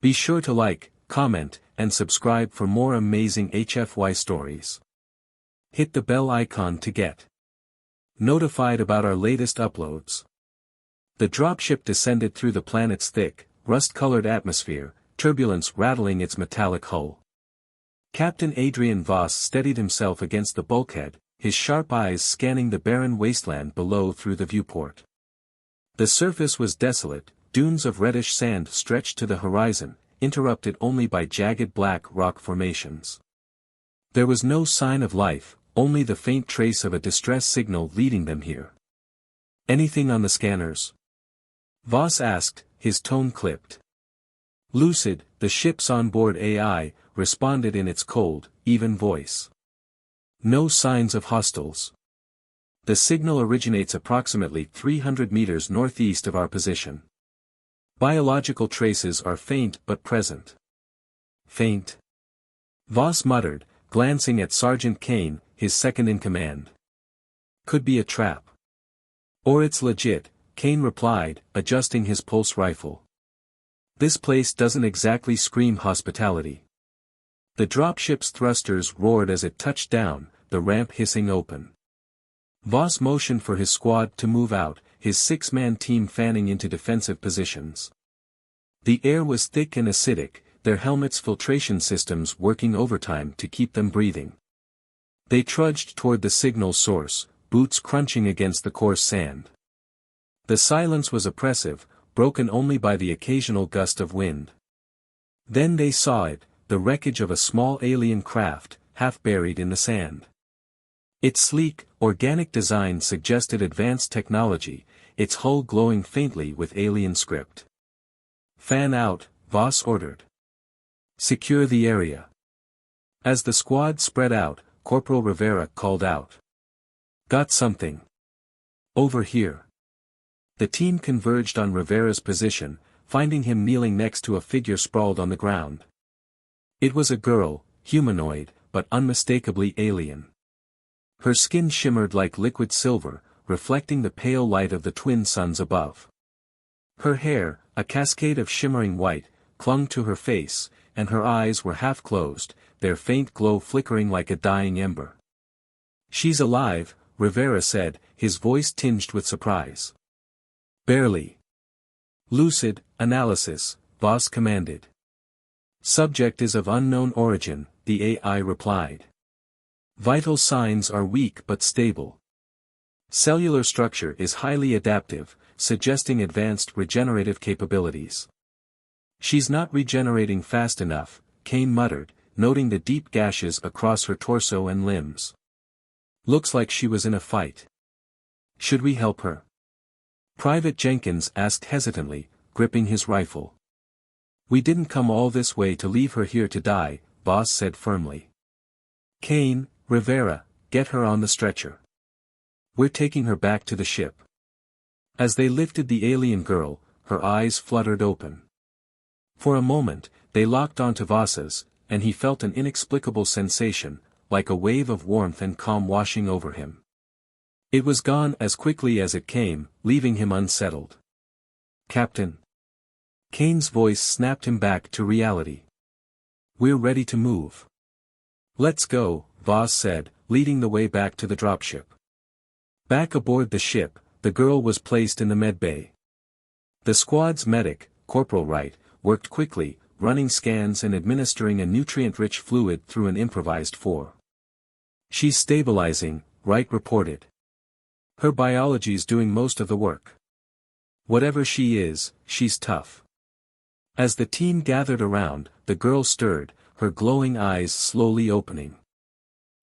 Be sure to like, comment, and subscribe for more amazing HFY stories. Hit the bell icon to get notified about our latest uploads. The dropship descended through the planet's thick, rust-colored atmosphere, turbulence rattling its metallic hull. Captain Adrian Voss steadied himself against the bulkhead, his sharp eyes scanning the barren wasteland below through the viewport. The surface was desolate, dunes of reddish sand stretched to the horizon, interrupted only by jagged black rock formations. There was no sign of life, only the faint trace of a distress signal leading them here. "Anything on the scanners?" Voss asked, his tone clipped. Lucid, the ship's onboard AI, responded in its cold, even voice. "No signs of hostiles. The signal originates approximately 300 meters northeast of our position. Biological traces are faint but present." "Faint?" Voss muttered, glancing at Sergeant Kane, his second-in-command. "Could be a trap. Or it's legit," Kane replied, adjusting his pulse rifle. "This place doesn't exactly scream hospitality." The dropship's thrusters roared as it touched down, the ramp hissing open. Voss motioned for his squad to move out, his six-man team fanning into defensive positions. The air was thick and acidic, their helmets' filtration systems working overtime to keep them breathing. They trudged toward the signal source, boots crunching against the coarse sand. The silence was oppressive, broken only by the occasional gust of wind. Then they saw it, the wreckage of a small alien craft, half buried in the sand. Its sleek, organic design suggested advanced technology, its hull glowing faintly with alien script. "Fan out," Voss ordered. "Secure the area." As the squad spread out, Corporal Rivera called out. "Got something. Over here." The team converged on Rivera's position, finding him kneeling next to a figure sprawled on the ground. It was a girl, humanoid, but unmistakably alien. Her skin shimmered like liquid silver, reflecting the pale light of the twin suns above. Her hair, a cascade of shimmering white, clung to her face, and her eyes were half closed, their faint glow flickering like a dying ember. "She's alive," Rivera said, his voice tinged with surprise. "Barely." "Lucid analysis," Voss commanded. "Subject is of unknown origin," the AI replied. "Vital signs are weak but stable. Cellular structure is highly adaptive, suggesting advanced regenerative capabilities." "She's not regenerating fast enough," Kane muttered, noting the deep gashes across her torso and limbs. "Looks like she was in a fight. Should we help her?" Private Jenkins asked hesitantly, gripping his rifle. "We didn't come all this way to leave her here to die," Voss said firmly. "Kane, Rivera, get her on the stretcher. We're taking her back to the ship." As they lifted the alien girl, her eyes fluttered open. For a moment, they locked onto Voss's, and he felt an inexplicable sensation, like a wave of warmth and calm washing over him. It was gone as quickly as it came, leaving him unsettled. "Captain." Kane's voice snapped him back to reality. "We're ready to move." "Let's go," Voss said, leading the way back to the dropship. Back aboard the ship, the girl was placed in the medbay. The squad's medic, Corporal Wright, worked quickly, running scans and administering a nutrient-rich fluid through an improvised fore. "She's stabilizing," Wright reported. "Her biology's doing most of the work. Whatever she is, she's tough." As the team gathered around, the girl stirred, her glowing eyes slowly opening.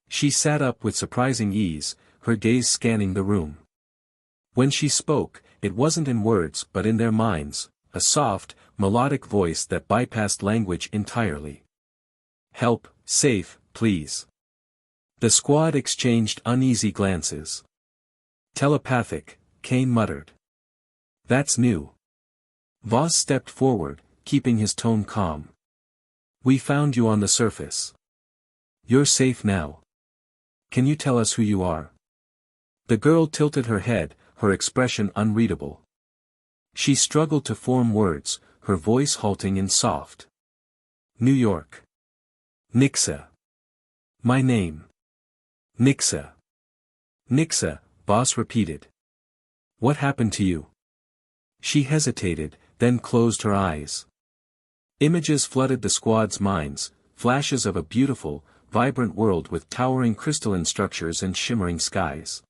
She sat up with surprising ease, her gaze scanning the room. When she spoke, it wasn't in words but in their minds, a soft, melodic voice that bypassed language entirely. "Help, safe, please." The squad exchanged uneasy glances. "Telepathic," Kane muttered. "That's new." Voss stepped forward, keeping his tone calm. "We found you on the surface. You're safe now. Can you tell us who you are?" The girl tilted her head, her expression unreadable. She struggled to form words, her voice halting and soft. New York. Nixa. My name. Nixa. Nixa, Boss repeated. What happened to you? She hesitated, then closed her eyes. Images flooded the squad's minds, flashes of a beautiful, vibrant world with towering crystalline structures and shimmering skies.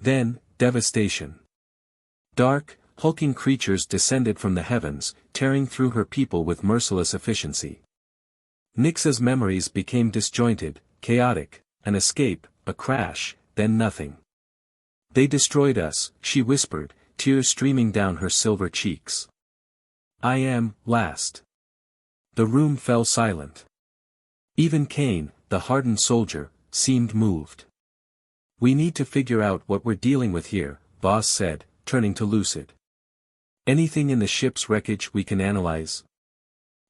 Then, devastation. Dark, hulking creatures descended from the heavens, tearing through her people with merciless efficiency. Nixa's memories became disjointed, chaotic, an escape, a crash, then nothing. They destroyed us, she whispered, tears streaming down her silver cheeks. I am, last. The room fell silent. Even Kane, the hardened soldier, seemed moved. We need to figure out what we're dealing with here, Boss said, turning to Lucid. Anything in the ship's wreckage we can analyze?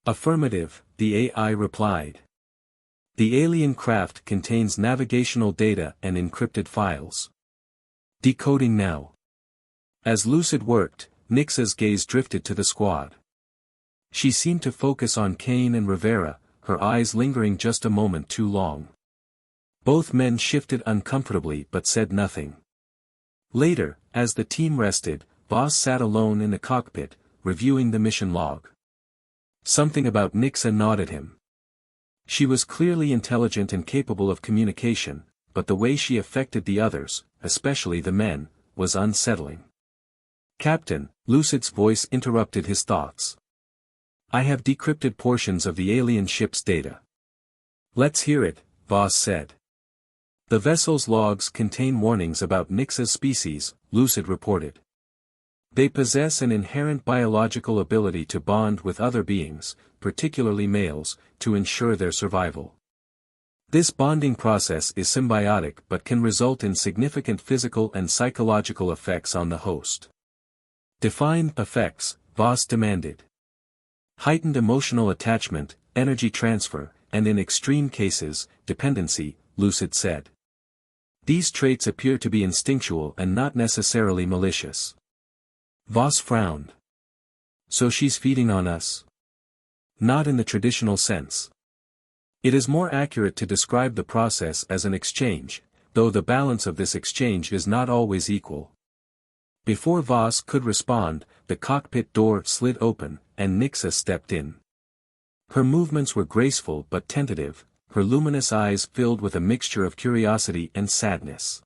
Affirmative, the AI replied. The alien craft contains navigational data and encrypted files. Decoding now. As Lucid worked, Nixa's gaze drifted to the squad. She seemed to focus on Kane and Rivera, her eyes lingering just a moment too long. Both men shifted uncomfortably but said nothing. Later, as the team rested, Boss sat alone in the cockpit, reviewing the mission log. Something about Nixa gnawed him. She was clearly intelligent and capable of communication, but the way she affected the others, especially the men, was unsettling. Captain, Lucid's voice interrupted his thoughts. I have decrypted portions of the alien ship's data. Let's hear it, Boss said. The vessel's logs contain warnings about Nixa's species, Lucid reported. They possess an inherent biological ability to bond with other beings, particularly males, to ensure their survival. This bonding process is symbiotic but can result in significant physical and psychological effects on the host. Define effects, Boss demanded. Heightened emotional attachment, energy transfer, and in extreme cases, dependency, Lucid said. These traits appear to be instinctual and not necessarily malicious. Voss frowned. So she's feeding on us? Not in the traditional sense. It is more accurate to describe the process as an exchange, though the balance of this exchange is not always equal. Before Voss could respond, the cockpit door slid open, and Nixa stepped in. Her movements were graceful but tentative, her luminous eyes filled with a mixture of curiosity and sadness.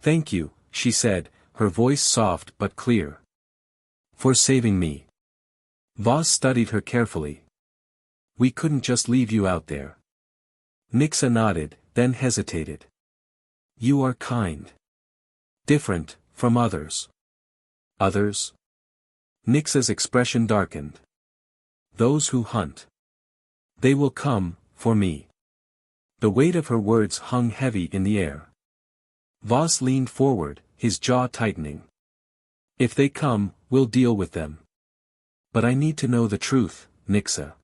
Thank you, she said, her voice soft but clear. For saving me. Voss studied her carefully. We couldn't just leave you out there. Nixa nodded, then hesitated. You are kind. Different, from others. Others? Nixa's expression darkened. Those who hunt. They will come, for me. The weight of her words hung heavy in the air. Voss leaned forward, his jaw tightening. If they come, we'll deal with them. But I need to know the truth, Nixa.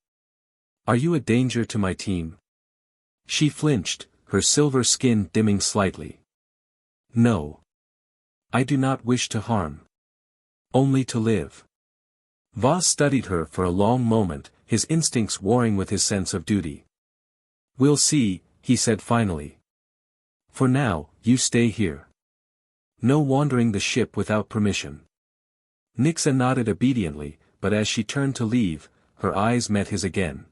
Are you a danger to my team? She flinched, her silver skin dimming slightly. No. I do not wish to harm. Only to live. Voss studied her for a long moment, his instincts warring with his sense of duty. We'll see, he said finally. For now, you stay here. No wandering the ship without permission. Nixa nodded obediently, but as she turned to leave, her eyes met his again.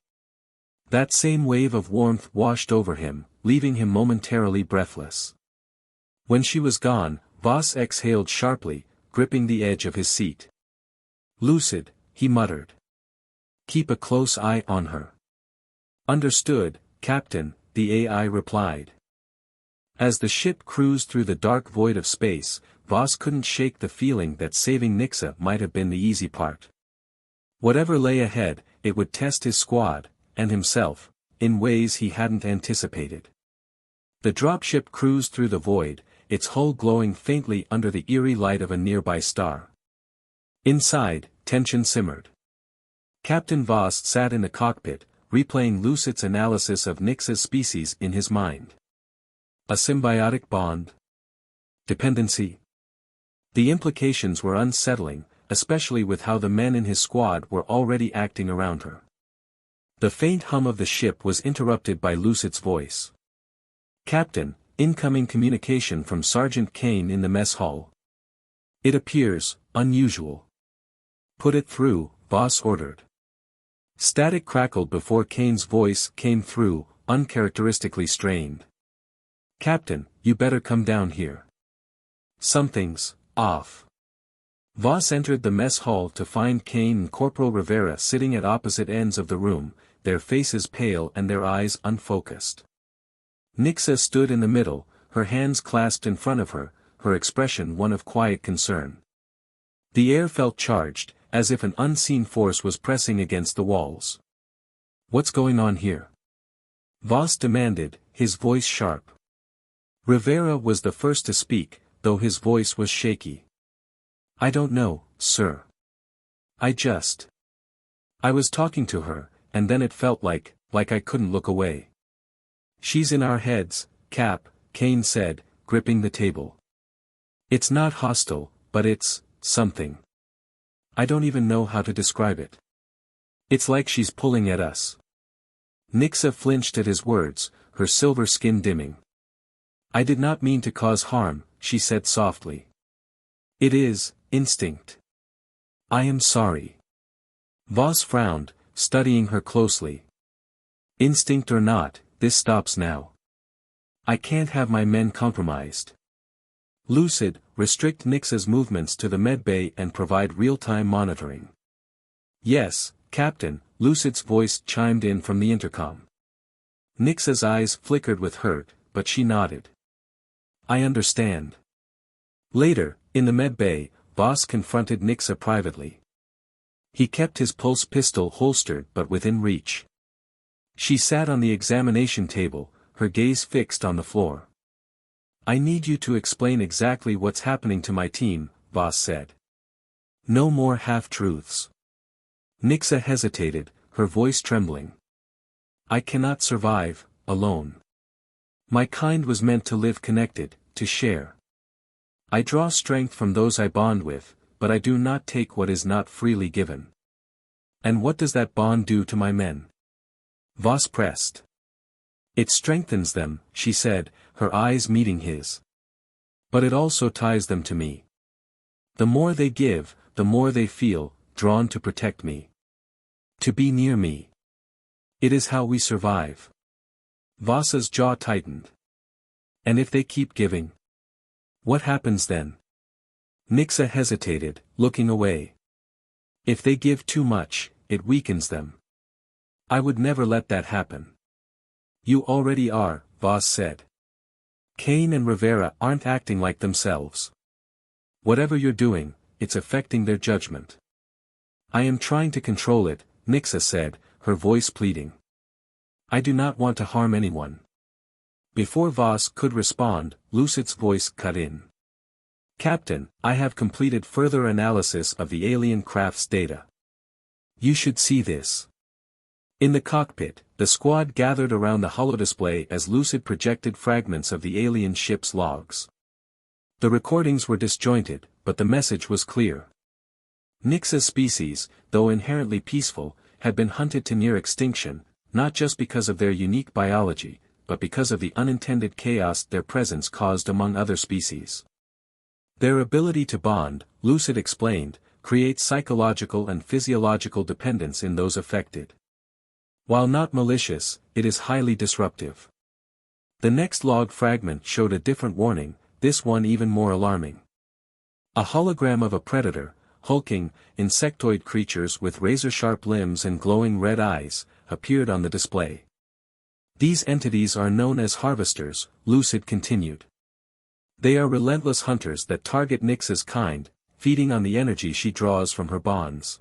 That same wave of warmth washed over him, leaving him momentarily breathless. When she was gone, Voss exhaled sharply, gripping the edge of his seat. Lucid, he muttered. Keep a close eye on her. Understood, Captain, the AI replied. As the ship cruised through the dark void of space, Voss couldn't shake the feeling that saving Nixa might have been the easy part. Whatever lay ahead, it would test his squad, and himself, in ways he hadn't anticipated. The dropship cruised through the void, its hull glowing faintly under the eerie light of a nearby star. Inside, tension simmered. Captain Voss sat in the cockpit, replaying Lucid's analysis of Nixa's species in his mind. A symbiotic bond? Dependency? The implications were unsettling, especially with how the men in his squad were already acting around her. The faint hum of the ship was interrupted by Lucid's voice. "Captain, incoming communication from Sergeant Kane in the mess hall. It appears unusual." "Put it through," Voss ordered. Static crackled before Kane's voice came through, uncharacteristically strained. "Captain, you better come down here. Something's off." Voss entered the mess hall to find Kane and Corporal Rivera sitting at opposite ends of the room, their faces pale and their eyes unfocused. Nixa stood in the middle, her hands clasped in front of her, her expression one of quiet concern. The air felt charged, as if an unseen force was pressing against the walls. "What's going on here?" Voss demanded, his voice sharp. Rivera was the first to speak, though his voice was shaky. "I don't know, sir. I was talking to her, and then it felt like I couldn't look away." "She's in our heads, Cap," Kane said, gripping the table. "It's not hostile, but it's something. I don't even know how to describe it. It's like she's pulling at us." Nixa flinched at his words, her silver skin dimming. "I did not mean to cause harm," she said softly. "It is instinct. I am sorry." Voss frowned, studying her closely. "Instinct or not, this stops now. I can't have my men compromised. Lucid, restrict Nixa's movements to the medbay and provide real-time monitoring." "Yes, Captain," Lucid's voice chimed in from the intercom. Nixa's eyes flickered with hurt, but she nodded. "I understand." Later, in the medbay, Voss confronted Nixa privately. He kept his pulse pistol holstered but within reach. She sat on the examination table, her gaze fixed on the floor. "I need you to explain exactly what's happening to my team," Voss said. "No more half-truths." Nixa hesitated, her voice trembling. "I cannot survive alone. My kind was meant to live connected, to share. I draw strength from those I bond with, but I do not take what is not freely given. And what does that bond do to my men?" Voss pressed. "It strengthens them," she said, her eyes meeting his. "But it also ties them to me. The more they give, the more they feel drawn to protect me. To be near me. It is how we survive." Voss's jaw tightened. "And if they keep giving? What happens then?" Nixa hesitated, looking away. "If they give too much, it weakens them. I would never let that happen." "You already are," Voss said. "Kane and Rivera aren't acting like themselves. Whatever you're doing, it's affecting their judgment." "I am trying to control it," Nixa said, her voice pleading. "I do not want to harm anyone." Before Voss could respond, Lucid's voice cut in. "Captain, I have completed further analysis of the alien craft's data. You should see this." In the cockpit, the squad gathered around the holodisplay as Lucid projected fragments of the alien ship's logs. The recordings were disjointed, but the message was clear. Nixa's species, though inherently peaceful, had been hunted to near extinction, not just because of their unique biology, but because of the unintended chaos their presence caused among other species. Their ability to bond, Lucid explained, creates psychological and physiological dependence in those affected. While not malicious, it is highly disruptive. The next log fragment showed a different warning, this one even more alarming. A hologram of a predator, hulking, insectoid creatures with razor-sharp limbs and glowing red eyes, appeared on the display. "These entities are known as harvesters," Lucid continued. "They are relentless hunters that target Nixa's kind, feeding on the energy she draws from her bonds.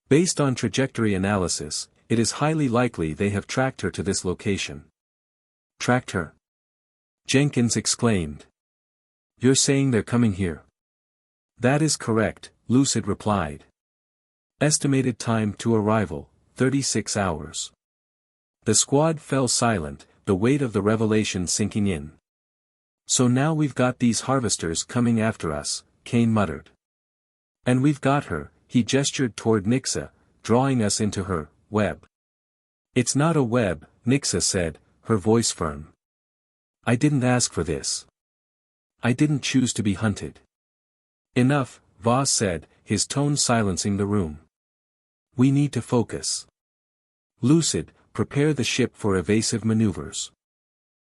Based on trajectory analysis, it is highly likely they have tracked her to this location." "Tracked her?" Jenkins exclaimed. "You're saying they're coming here?" "That is correct," Lucid replied. "Estimated time to arrival, 36 hours. The squad fell silent, the weight of the revelation sinking in. "So now we've got these harvesters coming after us," Kane muttered. And we've got her, he gestured toward Nixa, drawing us into her web. It's not a web, Nixa said, her voice firm. I didn't ask for this. I didn't choose to be hunted. Enough, Voss said, his tone silencing the room. We need to focus. Lucid, prepare the ship for evasive maneuvers.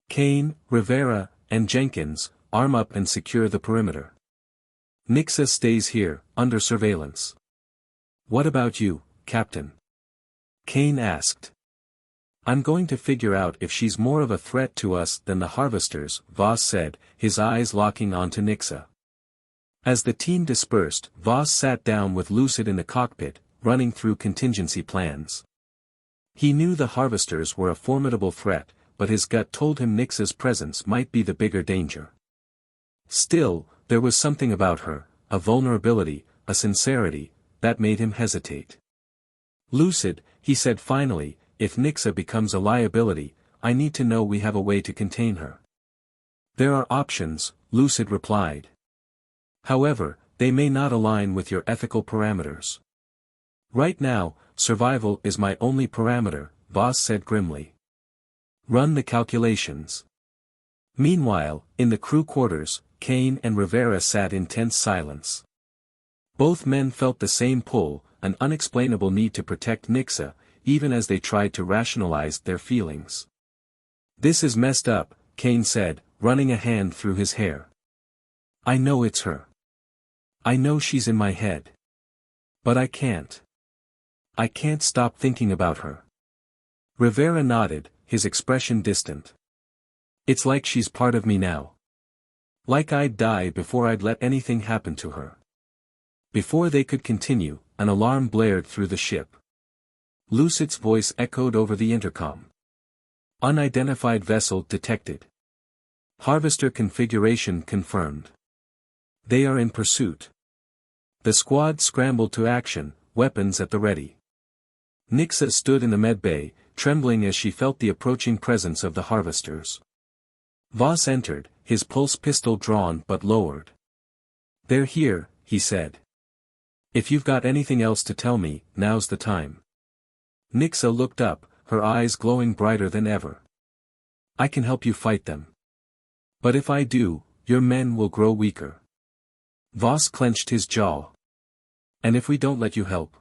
Kane, Rivera, and Jenkins, arm up and secure the perimeter. Nixa stays here, under surveillance. What about you, Captain? Kane asked. I'm going to figure out if she's more of a threat to us than the harvesters, Voss said, his eyes locking onto Nixa. As the team dispersed, Voss sat down with Lucid in the cockpit, running through contingency plans. He knew the harvesters were a formidable threat, but his gut told him Nixa's presence might be the bigger danger. Still, there was something about her, a vulnerability, a sincerity, that made him hesitate. Lucid, he said finally, if Nixa becomes a liability, I need to know we have a way to contain her. There are options, Lucid replied. However, they may not align with your ethical parameters. Right now, survival is my only parameter, Voss said grimly. Run the calculations. Meanwhile, in the crew quarters, Kane and Rivera sat in tense silence. Both men felt the same pull, an unexplainable need to protect Nixa, even as they tried to rationalize their feelings. This is messed up, Kane said, running a hand through his hair. I know it's her. I know she's in my head. But I can't. I can't stop thinking about her. Rivera nodded, his expression distant. It's like she's part of me now. Like I'd die before I'd let anything happen to her. Before they could continue, an alarm blared through the ship. Lucid's voice echoed over the intercom. Unidentified vessel detected. Harvester configuration confirmed. They are in pursuit. The squad scrambled to action, weapons at the ready. Nixa stood in the medbay, trembling as she felt the approaching presence of the harvesters. Voss entered, his pulse pistol drawn but lowered. They're here, he said. If you've got anything else to tell me, now's the time. Nixa looked up, her eyes glowing brighter than ever. I can help you fight them. But if I do, your men will grow weaker. Voss clenched his jaw. And if we don't let you help?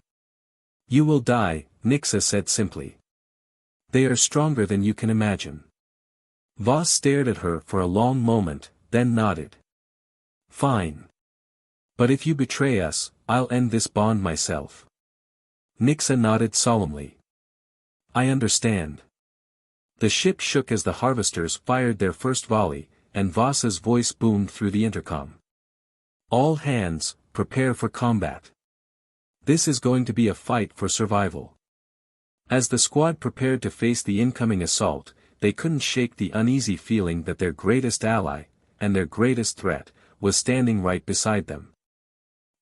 You will die, Nixa said simply. They are stronger than you can imagine. Voss stared at her for a long moment, then nodded. Fine. But if you betray us, I'll end this bond myself. Nixa nodded solemnly. I understand. The ship shook as the harvesters fired their first volley, and Voss's voice boomed through the intercom. All hands, prepare for combat. This is going to be a fight for survival. As the squad prepared to face the incoming assault, they couldn't shake the uneasy feeling that their greatest ally, and their greatest threat, was standing right beside them.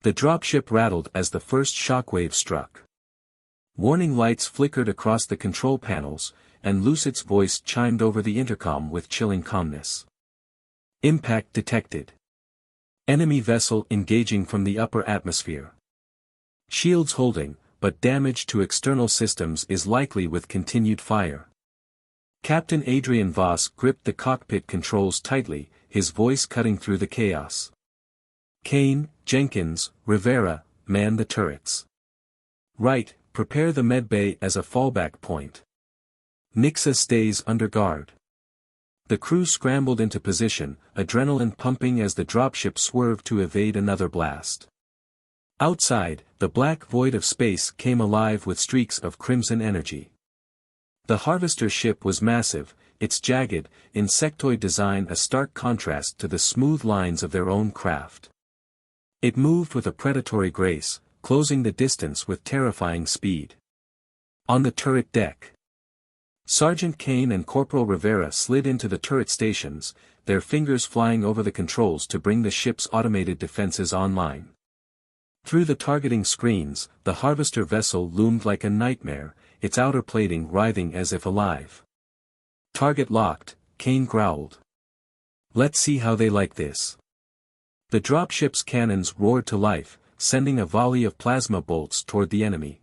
The dropship rattled as the first shockwave struck. Warning lights flickered across the control panels, and Lucid's voice chimed over the intercom with chilling calmness. Impact detected. Enemy vessel engaging from the upper atmosphere. Shields holding, but damage to external systems is likely with continued fire. Captain Adrian Voss gripped the cockpit controls tightly, his voice cutting through the chaos. Kane, Jenkins, Rivera, man the turrets. Right, prepare the medbay as a fallback point. Nixa stays under guard. The crew scrambled into position, adrenaline pumping as the dropship swerved to evade another blast. Outside, the black void of space came alive with streaks of crimson energy. The harvester ship was massive, its jagged, insectoid design a stark contrast to the smooth lines of their own craft. It moved with a predatory grace, closing the distance with terrifying speed. On the turret deck, Sergeant Kane and Corporal Rivera slid into the turret stations, their fingers flying over the controls to bring the ship's automated defenses online. Through the targeting screens, the harvester vessel loomed like a nightmare, its outer plating writhing as if alive. Target locked, Kane growled. Let's see how they like this. The dropship's cannons roared to life, sending a volley of plasma bolts toward the enemy.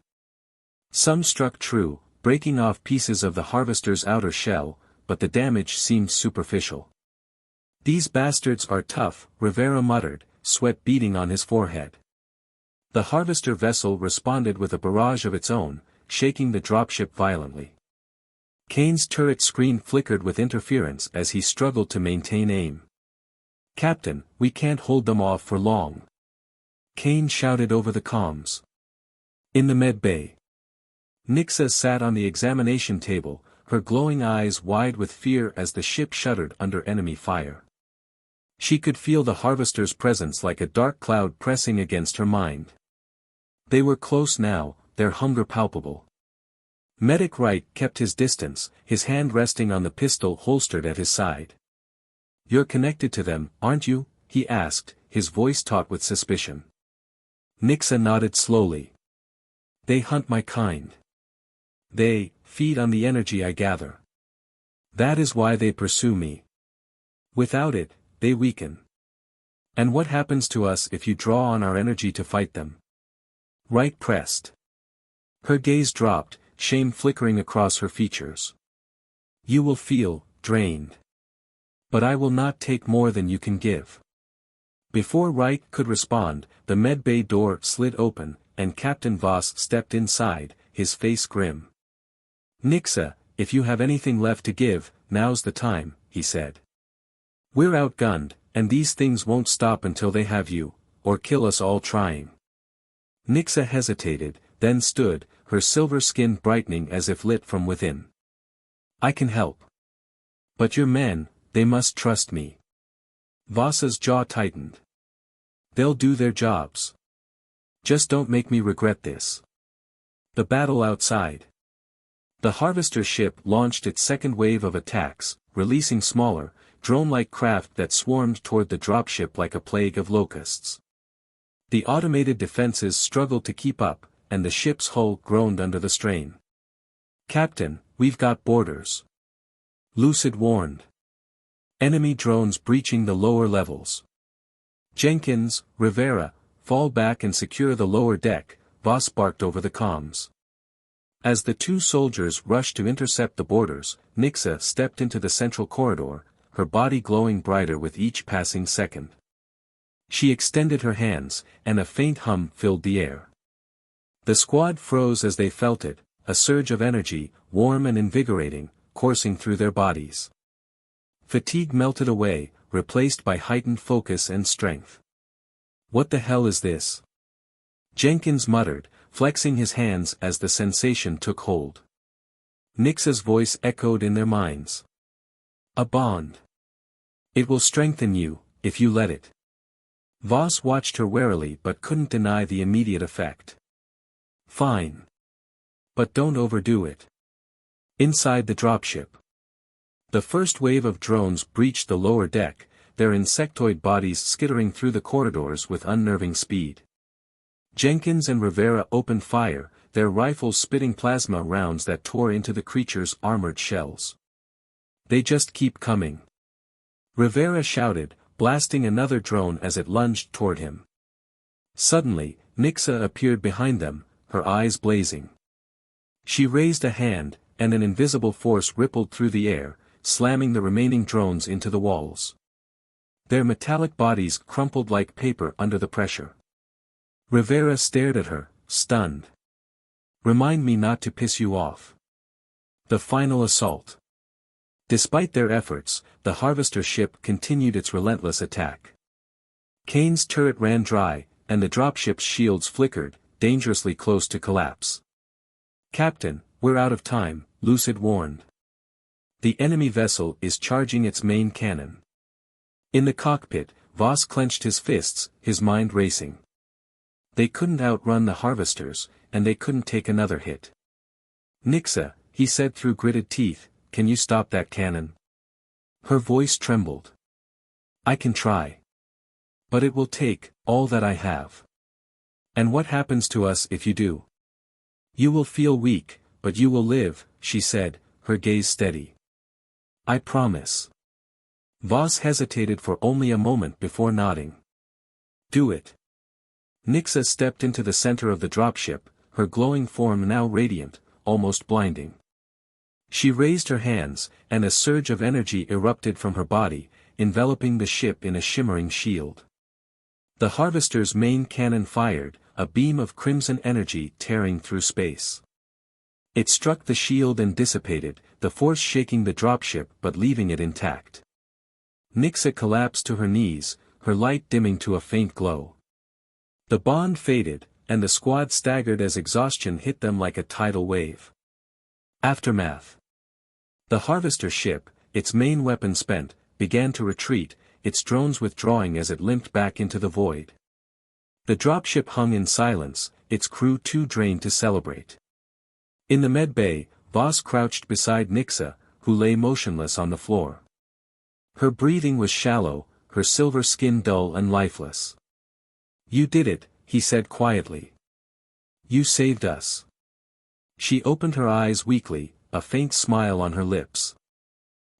Some struck true, breaking off pieces of the harvester's outer shell, but the damage seemed superficial. "These bastards are tough," Rivera muttered, sweat beading on his forehead. The harvester vessel responded with a barrage of its own, shaking the dropship violently. Kane's turret screen flickered with interference as he struggled to maintain aim. "Captain, we can't hold them off for long," Kane shouted over the comms. In the med bay, Nixa sat on the examination table, her glowing eyes wide with fear as the ship shuddered under enemy fire. She could feel the harvester's presence like a dark cloud pressing against her mind. They were close now, their hunger palpable. Medic Wright kept his distance, his hand resting on the pistol holstered at his side. "You're connected to them, aren't you?" he asked, his voice taut with suspicion. Nixa nodded slowly. "They hunt my kind. They feed on the energy I gather. That is why they pursue me. Without it, they weaken. And what happens to us if you draw on our energy to fight them?" Wright pressed. Her gaze dropped, shame flickering across her features. "You will feel drained. But I will not take more than you can give." Before Wright could respond, the medbay door slid open, and Captain Voss stepped inside, his face grim. "Nixa, if you have anything left to give, now's the time," he said. "We're outgunned, and these things won't stop until they have you, or kill us all trying." Nixa hesitated, then stood, her silver skin brightening as if lit from within. "I can help. But your men, they must trust me." Voss's jaw tightened. "They'll do their jobs. Just don't make me regret this." The battle outside. The harvester ship launched its second wave of attacks, releasing smaller, drone-like craft that swarmed toward the dropship like a plague of locusts. The automated defenses struggled to keep up, and the ship's hull groaned under the strain. "Captain, we've got boarders," Lucid warned. "Enemy drones breaching the lower levels." "Jenkins, Rivera, fall back and secure the lower deck," Voss barked over the comms. As the two soldiers rushed to intercept the boarders, Nixa stepped into the central corridor, her body glowing brighter with each passing second. She extended her hands, and a faint hum filled the air. The squad froze as they felt it, a surge of energy, warm and invigorating, coursing through their bodies. Fatigue melted away, replaced by heightened focus and strength. "What the hell is this?" Jenkins muttered, flexing his hands as the sensation took hold. Nixa's voice echoed in their minds. "A bond. It will strengthen you, if you let it." Voss watched her warily but couldn't deny the immediate effect. "Fine. But don't overdo it." Inside the dropship. The first wave of drones breached the lower deck, their insectoid bodies skittering through the corridors with unnerving speed. Jenkins and Rivera opened fire, their rifles spitting plasma rounds that tore into the creature's armored shells. "They just keep coming," Rivera shouted, blasting another drone as it lunged toward him. Suddenly, Nixa appeared behind them, her eyes blazing. She raised a hand, and an invisible force rippled through the air, slamming the remaining drones into the walls. Their metallic bodies crumpled like paper under the pressure. Rivera stared at her, stunned. "Remind me not to piss you off." The final assault. Despite their efforts, the harvester ship continued its relentless attack. Kane's turret ran dry, and the dropship's shields flickered, dangerously close to collapse. "Captain, we're out of time," Lucid warned. "The enemy vessel is charging its main cannon." In the cockpit, Voss clenched his fists, his mind racing. They couldn't outrun the harvesters, and they couldn't take another hit. "Nixa," he said through gritted teeth, "can you stop that cannon?" Her voice trembled. "I can try. But it will take all that I have." "And what happens to us if you do?" "You will feel weak, but you will live," she said, her gaze steady. "I promise." Voss hesitated for only a moment before nodding. "Do it." Nixa stepped into the center of the dropship, her glowing form now radiant, almost blinding. She raised her hands, and a surge of energy erupted from her body, enveloping the ship in a shimmering shield. The harvester's main cannon fired, a beam of crimson energy tearing through space. It struck the shield and dissipated, the force shaking the dropship but leaving it intact. Nixa collapsed to her knees, her light dimming to a faint glow. The bond faded, and the squad staggered as exhaustion hit them like a tidal wave. Aftermath. The harvester ship, its main weapon spent, began to retreat, its drones withdrawing as it limped back into the void. The dropship hung in silence, its crew too drained to celebrate. In the med bay, Voss crouched beside Nixa, who lay motionless on the floor. Her breathing was shallow, her silver skin dull and lifeless. "You did it," he said quietly. "You saved us." She opened her eyes weakly, a faint smile on her lips.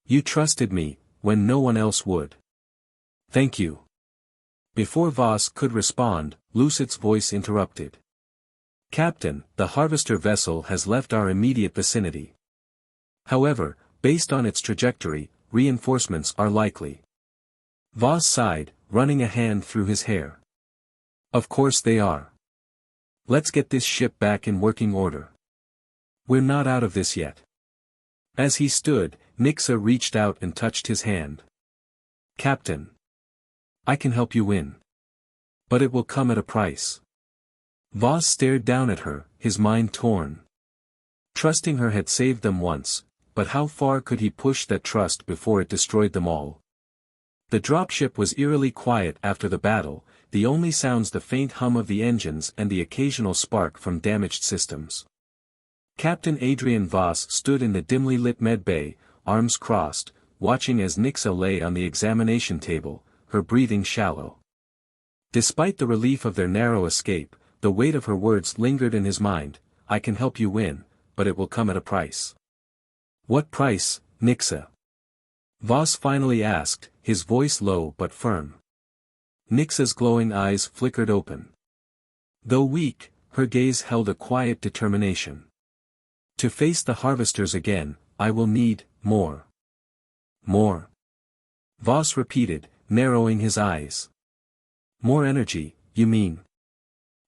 "You trusted me, when no one else would." "Thank you." Before Voss could respond, Lucid's voice interrupted. "Captain, the harvester vessel has left our immediate vicinity. However, based on its trajectory, reinforcements are likely." Voss sighed, running a hand through his hair. "Of course they are. Let's get this ship back in working order. We're not out of this yet." As he stood, Nixa reached out and touched his hand. "Captain. I can help you win. But it will come at a price." Voss stared down at her, his mind torn. Trusting her had saved them once, but how far could he push that trust before it destroyed them all? The dropship was eerily quiet after the battle, the only sounds the faint hum of the engines and the occasional spark from damaged systems. Captain Adrian Voss stood in the dimly lit med bay, arms crossed, watching as Nixa lay on the examination table, her breathing shallow. Despite the relief of their narrow escape, the weight of her words lingered in his mind. "I can help you win, but it will come at a price." "What price, Nixa?" Voss finally asked, his voice low but firm. Nixa's glowing eyes flickered open. Though weak, her gaze held a quiet determination. "To face the harvesters again, I will need more." "More?" Voss repeated, narrowing his eyes. "More energy, you mean?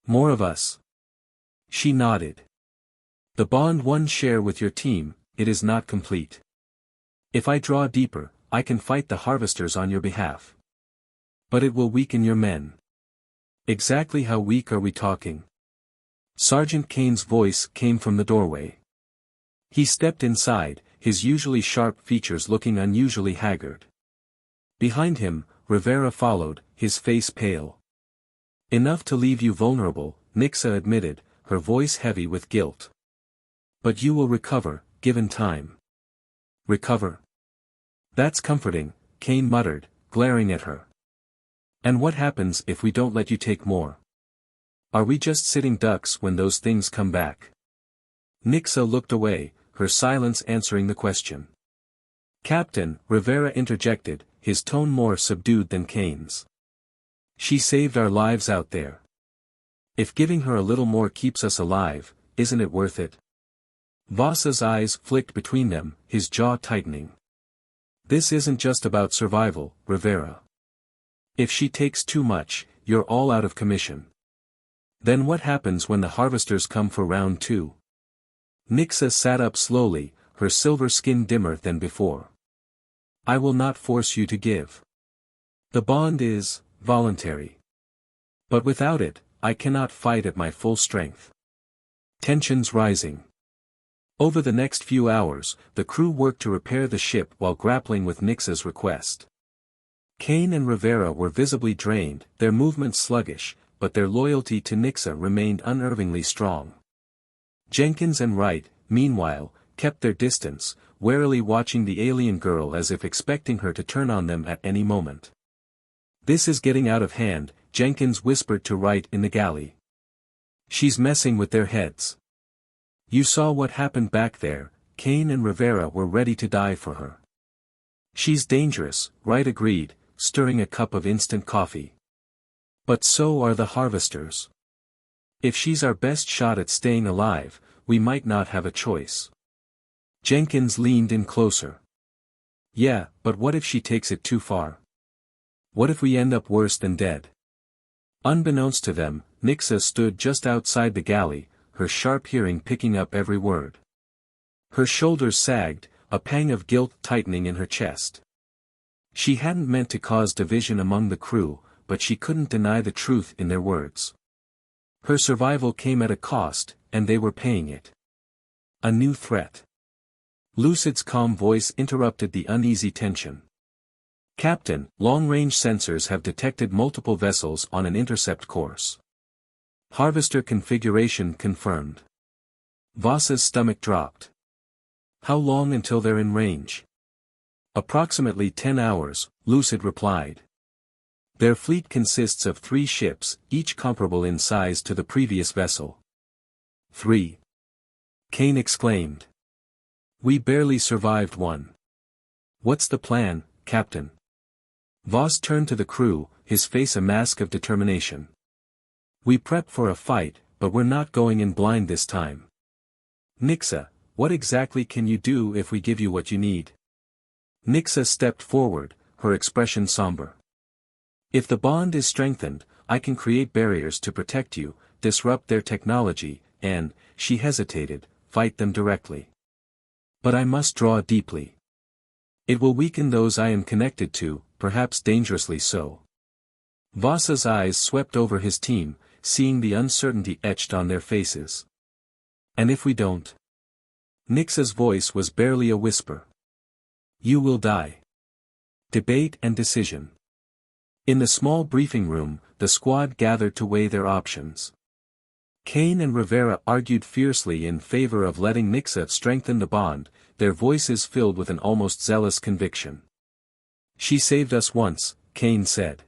More of us?" She nodded. "The bond one share with your team, it is not complete. If I draw deeper, I can fight the harvesters on your behalf. But it will weaken your men." "Exactly how weak are we talking?" Sergeant Kane's voice came from the doorway. He stepped inside, his usually sharp features looking unusually haggard. Behind him, Rivera followed, his face pale. "Enough to leave you vulnerable," Nixa admitted, her voice heavy with guilt. "But you will recover, given time." "Recover? That's comforting," Kane muttered, glaring at her. "And what happens if we don't let you take more? Are we just sitting ducks when those things come back?" Nixa looked away, her silence answering the question. "Captain," Rivera interjected, his tone more subdued than Kane's. "She saved our lives out there. If giving her a little more keeps us alive, isn't it worth it?" Voss's eyes flicked between them, his jaw tightening. "This isn't just about survival, Rivera. If she takes too much, you're all out of commission. Then what happens when the harvesters come for round 2? Nixa sat up slowly, her silver skin dimmer than before. "I will not force you to give. The bond is voluntary. But without it, I cannot fight at my full strength." Tensions rising. Over the next few hours, the crew worked to repair the ship while grappling with Nixa's request. Kane and Rivera were visibly drained, their movements sluggish, but their loyalty to Nixa remained unerringly strong. Jenkins and Wright, meanwhile, kept their distance, warily watching the alien girl as if expecting her to turn on them at any moment. "This is getting out of hand," Jenkins whispered to Wright in the galley. "She's messing with their heads. You saw what happened back there." Kane and Rivera were ready to die for her. "She's dangerous," Wright agreed, stirring a cup of instant coffee. But so are the harvesters. If she's our best shot at staying alive, we might not have a choice. Jenkins leaned in closer. Yeah, but what if she takes it too far? What if we end up worse than dead? Unbeknownst to them, Nixa stood just outside the galley, her sharp hearing picking up every word. Her shoulders sagged, a pang of guilt tightening in her chest. She hadn't meant to cause division among the crew, but she couldn't deny the truth in their words. Her survival came at a cost, and they were paying it. A new threat. Lucid's calm voice interrupted the uneasy tension. Captain, long-range sensors have detected multiple vessels on an intercept course. Harvester configuration confirmed. Voss's stomach dropped. How long until they're in range? Approximately 10 hours, Lucid replied. Their fleet consists of 3 ships, each comparable in size to the previous vessel. 3. Kane exclaimed. We barely survived one. What's the plan, Captain? Voss turned to the crew, his face a mask of determination. We prep for a fight, but we're not going in blind this time. Nixa, what exactly can you do if we give you what you need? Nixa stepped forward, her expression somber. If the bond is strengthened, I can create barriers to protect you, disrupt their technology, and, she hesitated, fight them directly. But I must draw deeply. It will weaken those I am connected to, perhaps dangerously so. Voss's eyes swept over his team, seeing the uncertainty etched on their faces. And if we don't? Nixa's voice was barely a whisper. You will die. Debate and decision. In the small briefing room, the squad gathered to weigh their options. Kane and Rivera argued fiercely in favor of letting Nixa strengthen the bond, their voices filled with an almost zealous conviction. She saved us once, Kane said.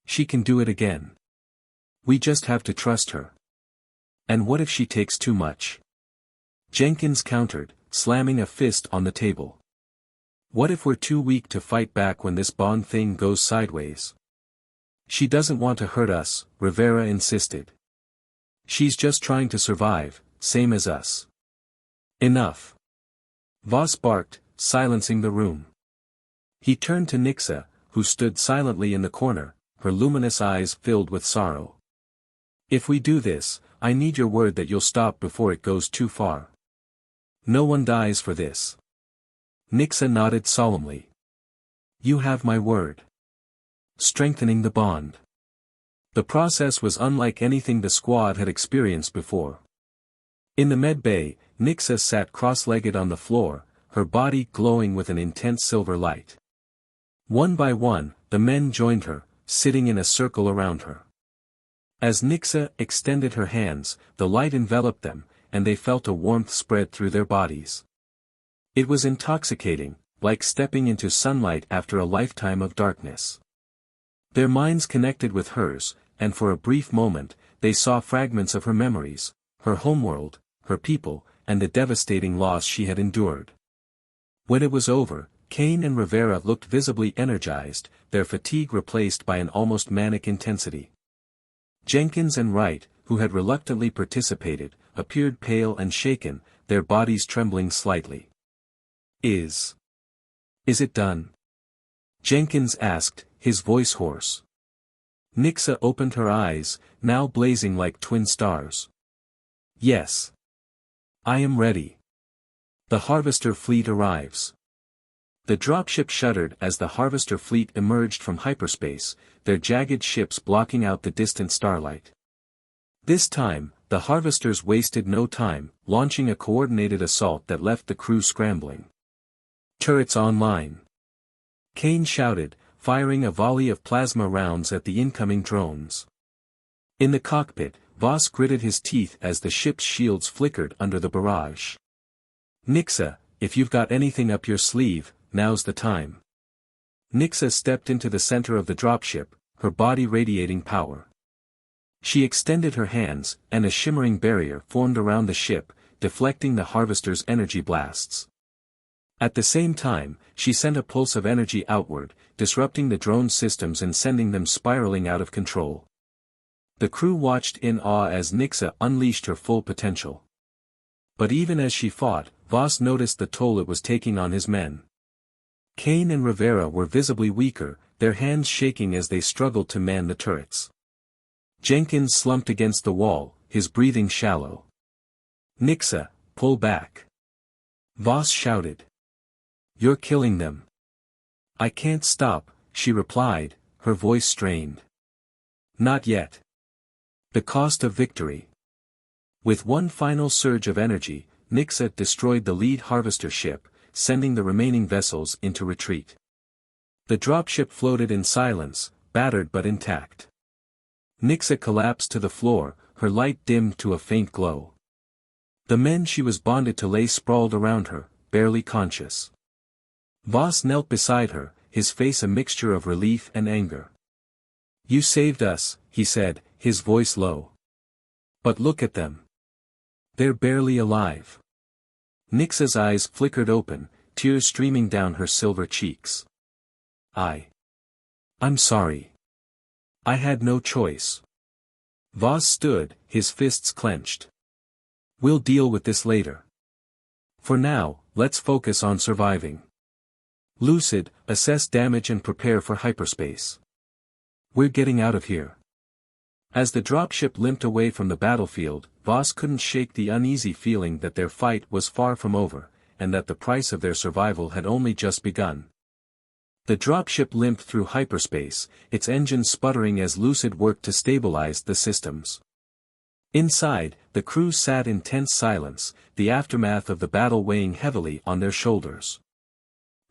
She can do it again. We just have to trust her. And what if she takes too much? Jenkins countered, slamming a fist on the table. What if we're too weak to fight back when this bond thing goes sideways? She doesn't want to hurt us, Rivera insisted. She's just trying to survive, same as us. Enough. Voss barked, silencing the room. He turned to Nixa, who stood silently in the corner, her luminous eyes filled with sorrow. If we do this, I need your word that you'll stop before it goes too far. No one dies for this. Nixa nodded solemnly. You have my word. Strengthening the bond. The process was unlike anything the squad had experienced before. In the med bay, Nixa sat cross-legged on the floor, her body glowing with an intense silver light. One by one, the men joined her, sitting in a circle around her. As Nixa extended her hands, the light enveloped them, and they felt a warmth spread through their bodies. It was intoxicating, like stepping into sunlight after a lifetime of darkness. Their minds connected with hers, and for a brief moment, they saw fragments of her memories, her homeworld, her people, and the devastating loss she had endured. When it was over, Kane and Rivera looked visibly energized, their fatigue replaced by an almost manic intensity. Jenkins and Wright, who had reluctantly participated, appeared pale and shaken, their bodies trembling slightly. Is it done? Jenkins asked, his voice hoarse. Nixa opened her eyes, now blazing like twin stars. Yes. I am ready. The Harvester fleet arrives. The dropship shuddered as the Harvester fleet emerged from hyperspace, their jagged ships blocking out the distant starlight. This time, the Harvesters wasted no time, launching a coordinated assault that left the crew scrambling. Turrets online. Kane shouted, firing a volley of plasma rounds at the incoming drones. In the cockpit, Voss gritted his teeth as the ship's shields flickered under the barrage. Nixa, if you've got anything up your sleeve, now's the time. Nixa stepped into the center of the dropship, her body radiating power. She extended her hands, and a shimmering barrier formed around the ship, deflecting the Harvester's energy blasts. At the same time, she sent a pulse of energy outward, disrupting the drone systems and sending them spiraling out of control. The crew watched in awe as Nixa unleashed her full potential. But even as she fought, Voss noticed the toll it was taking on his men. Kane and Rivera were visibly weaker, their hands shaking as they struggled to man the turrets. Jenkins slumped against the wall, his breathing shallow. "Nixa, pull back!" Voss shouted. "You're killing them." "I can't stop," she replied, her voice strained. "Not yet." The cost of victory. With one final surge of energy, Nixa destroyed the lead harvester ship, sending the remaining vessels into retreat. The dropship floated in silence, battered but intact. Nixa collapsed to the floor, her light dimmed to a faint glow. The men she was bonded to lay sprawled around her, barely conscious. Voss knelt beside her, his face a mixture of relief and anger. "You saved us," he said, his voice low. "But look at them. They're barely alive." Nixa's eyes flickered open, tears streaming down her silver cheeks. I'm sorry. I had no choice." Voss stood, his fists clenched. "We'll deal with this later. For now, let's focus on surviving. Lucid, assess damage and prepare for hyperspace. We're getting out of here." As the dropship limped away from the battlefield, Voss couldn't shake the uneasy feeling that their fight was far from over, and that the price of their survival had only just begun. The dropship limped through hyperspace, its engines sputtering as Lucid worked to stabilize the systems. Inside, the crew sat in tense silence, the aftermath of the battle weighing heavily on their shoulders.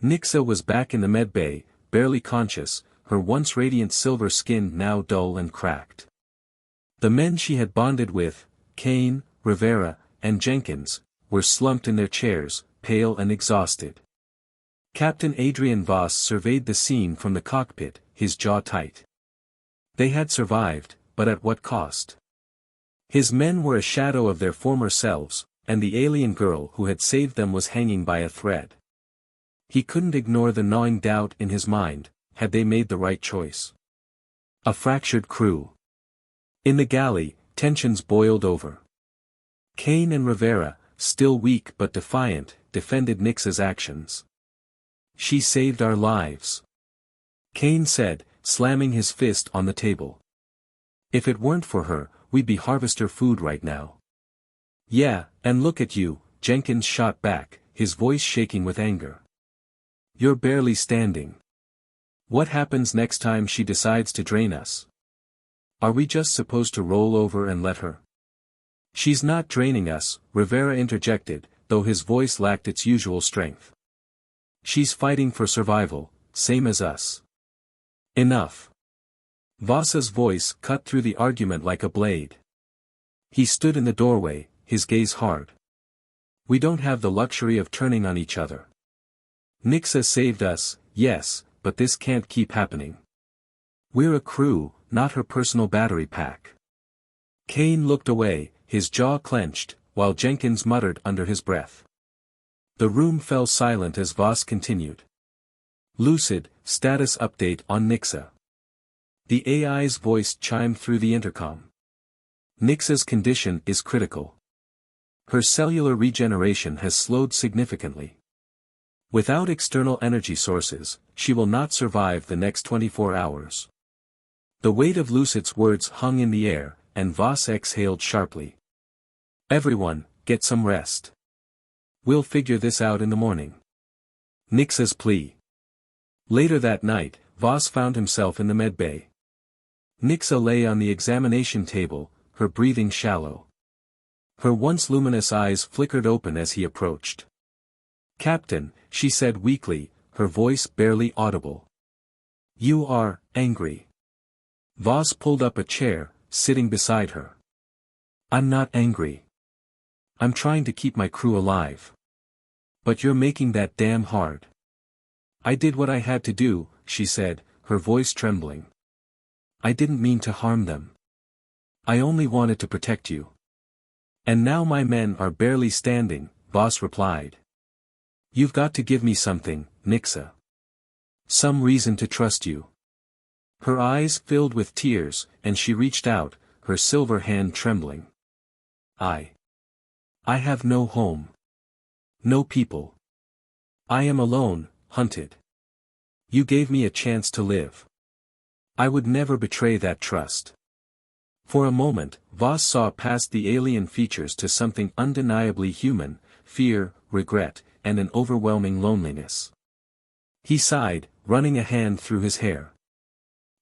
Nixa was back in the medbay, barely conscious, her once radiant silver skin now dull and cracked. The men she had bonded with, Kane, Rivera, and Jenkins, were slumped in their chairs, pale and exhausted. Captain Adrian Voss surveyed the scene from the cockpit, his jaw tight. They had survived, but at what cost? His men were a shadow of their former selves, and the alien girl who had saved them was hanging by a thread. He couldn't ignore the gnawing doubt in his mind, had they made the right choice? A fractured crew. In the galley, tensions boiled over. Kane and Rivera, still weak but defiant, defended Nixa's actions. "She saved our lives," Kane said, slamming his fist on the table. "If it weren't for her, we'd be harvester food right now." "Yeah, and look at you," Jenkins shot back, his voice shaking with anger. "You're barely standing. What happens next time she decides to drain us? Are we just supposed to roll over and let her?" "She's not draining us," Rivera interjected, though his voice lacked its usual strength. "She's fighting for survival, same as us." "Enough." Voss's voice cut through the argument like a blade. He stood in the doorway, his gaze hard. "We don't have the luxury of turning on each other. Nixa saved us, yes, but this can't keep happening. We're a crew, not her personal battery pack." Kane looked away, his jaw clenched, while Jenkins muttered under his breath. The room fell silent as Voss continued. "Lucid, status update on Nixa." The AI's voice chimed through the intercom. "Nixa's condition is critical. Her cellular regeneration has slowed significantly. Without external energy sources, she will not survive the next 24 hours. The weight of Lucid's words hung in the air, and Voss exhaled sharply. "Everyone, get some rest. We'll figure this out in the morning." Nixa's plea. Later that night, Voss found himself in the medbay. Nixa lay on the examination table, her breathing shallow. Her once luminous eyes flickered open as he approached. "Captain," she said weakly, her voice barely audible. "You are angry." Voss pulled up a chair, sitting beside her. "I'm not angry. I'm trying to keep my crew alive. But you're making that damn hard." "I did what I had to do," she said, her voice trembling. "I didn't mean to harm them. I only wanted to protect you." "And now my men are barely standing," Voss replied. You've got to give me something, Nixa. Some reason to trust you. Her eyes filled with tears, and she reached out, her silver hand trembling. I have no home. No people. I am alone, hunted. You gave me a chance to live. I would never betray that trust. For a moment, Voss saw past the alien features to something undeniably human, fear, regret, and an overwhelming loneliness. He sighed, running a hand through his hair.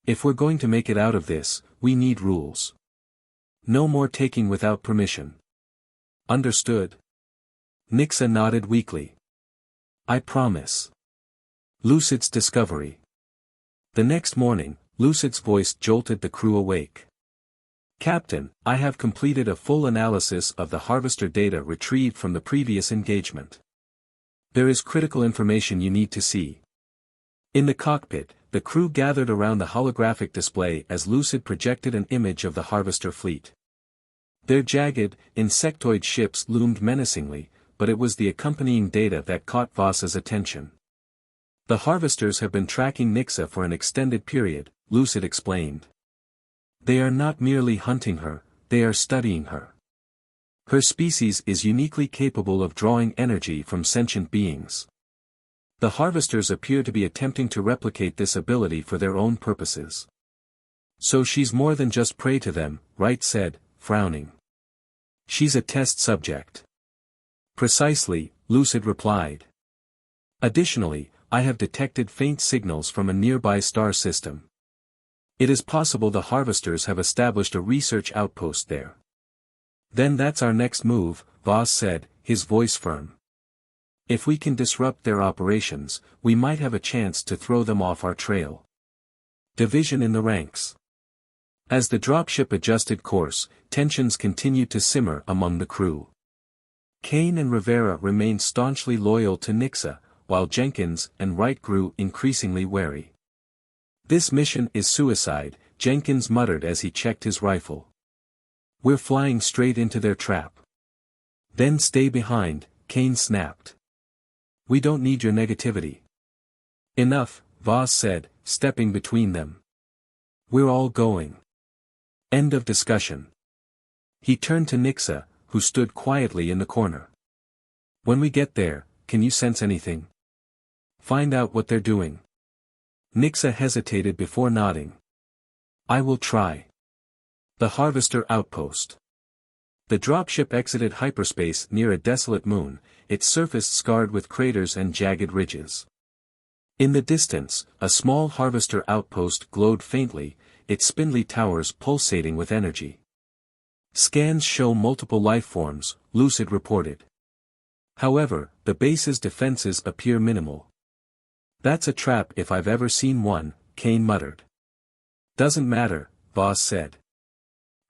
If we're going to make it out of this, we need rules. No more taking without permission. Understood? Nixa nodded weakly. I promise. Lucid's discovery. The next morning, Lucid's voice jolted the crew awake. Captain, I have completed a full analysis of the harvester data retrieved from the previous engagement. There is critical information you need to see. In the cockpit, the crew gathered around the holographic display as Lucid projected an image of the harvester fleet. Their jagged, insectoid ships loomed menacingly, but it was the accompanying data that caught Voss's attention. The harvesters have been tracking Nixa for an extended period, Lucid explained. They are not merely hunting her, they are studying her. Her species is uniquely capable of drawing energy from sentient beings. The harvesters appear to be attempting to replicate this ability for their own purposes. So she's more than just prey to them, Wright said, frowning. She's a test subject. Precisely, Lucid replied. Additionally, I have detected faint signals from a nearby star system. It is possible the harvesters have established a research outpost there. Then that's our next move, Voss said, his voice firm. If we can disrupt their operations, we might have a chance to throw them off our trail. Division in the ranks. As the dropship adjusted course, tensions continued to simmer among the crew. Kane and Rivera remained staunchly loyal to Nixa, while Jenkins and Wright grew increasingly wary. This mission is suicide, Jenkins muttered as he checked his rifle. We're flying straight into their trap. Then stay behind, Kane snapped. We don't need your negativity. Enough, Voss said, stepping between them. We're all going. End of discussion. He turned to Nixa, who stood quietly in the corner. When we get there, can you sense anything? Find out what they're doing. Nixa hesitated before nodding. I will try. The harvester outpost. The dropship exited hyperspace near a desolate moon, its surface scarred with craters and jagged ridges. In the distance, a small harvester outpost glowed faintly, its spindly towers pulsating with energy. Scans show multiple life forms, Lucid reported. However, the base's defenses appear minimal. That's a trap if I've ever seen one, Kane muttered. Doesn't matter, Voss said.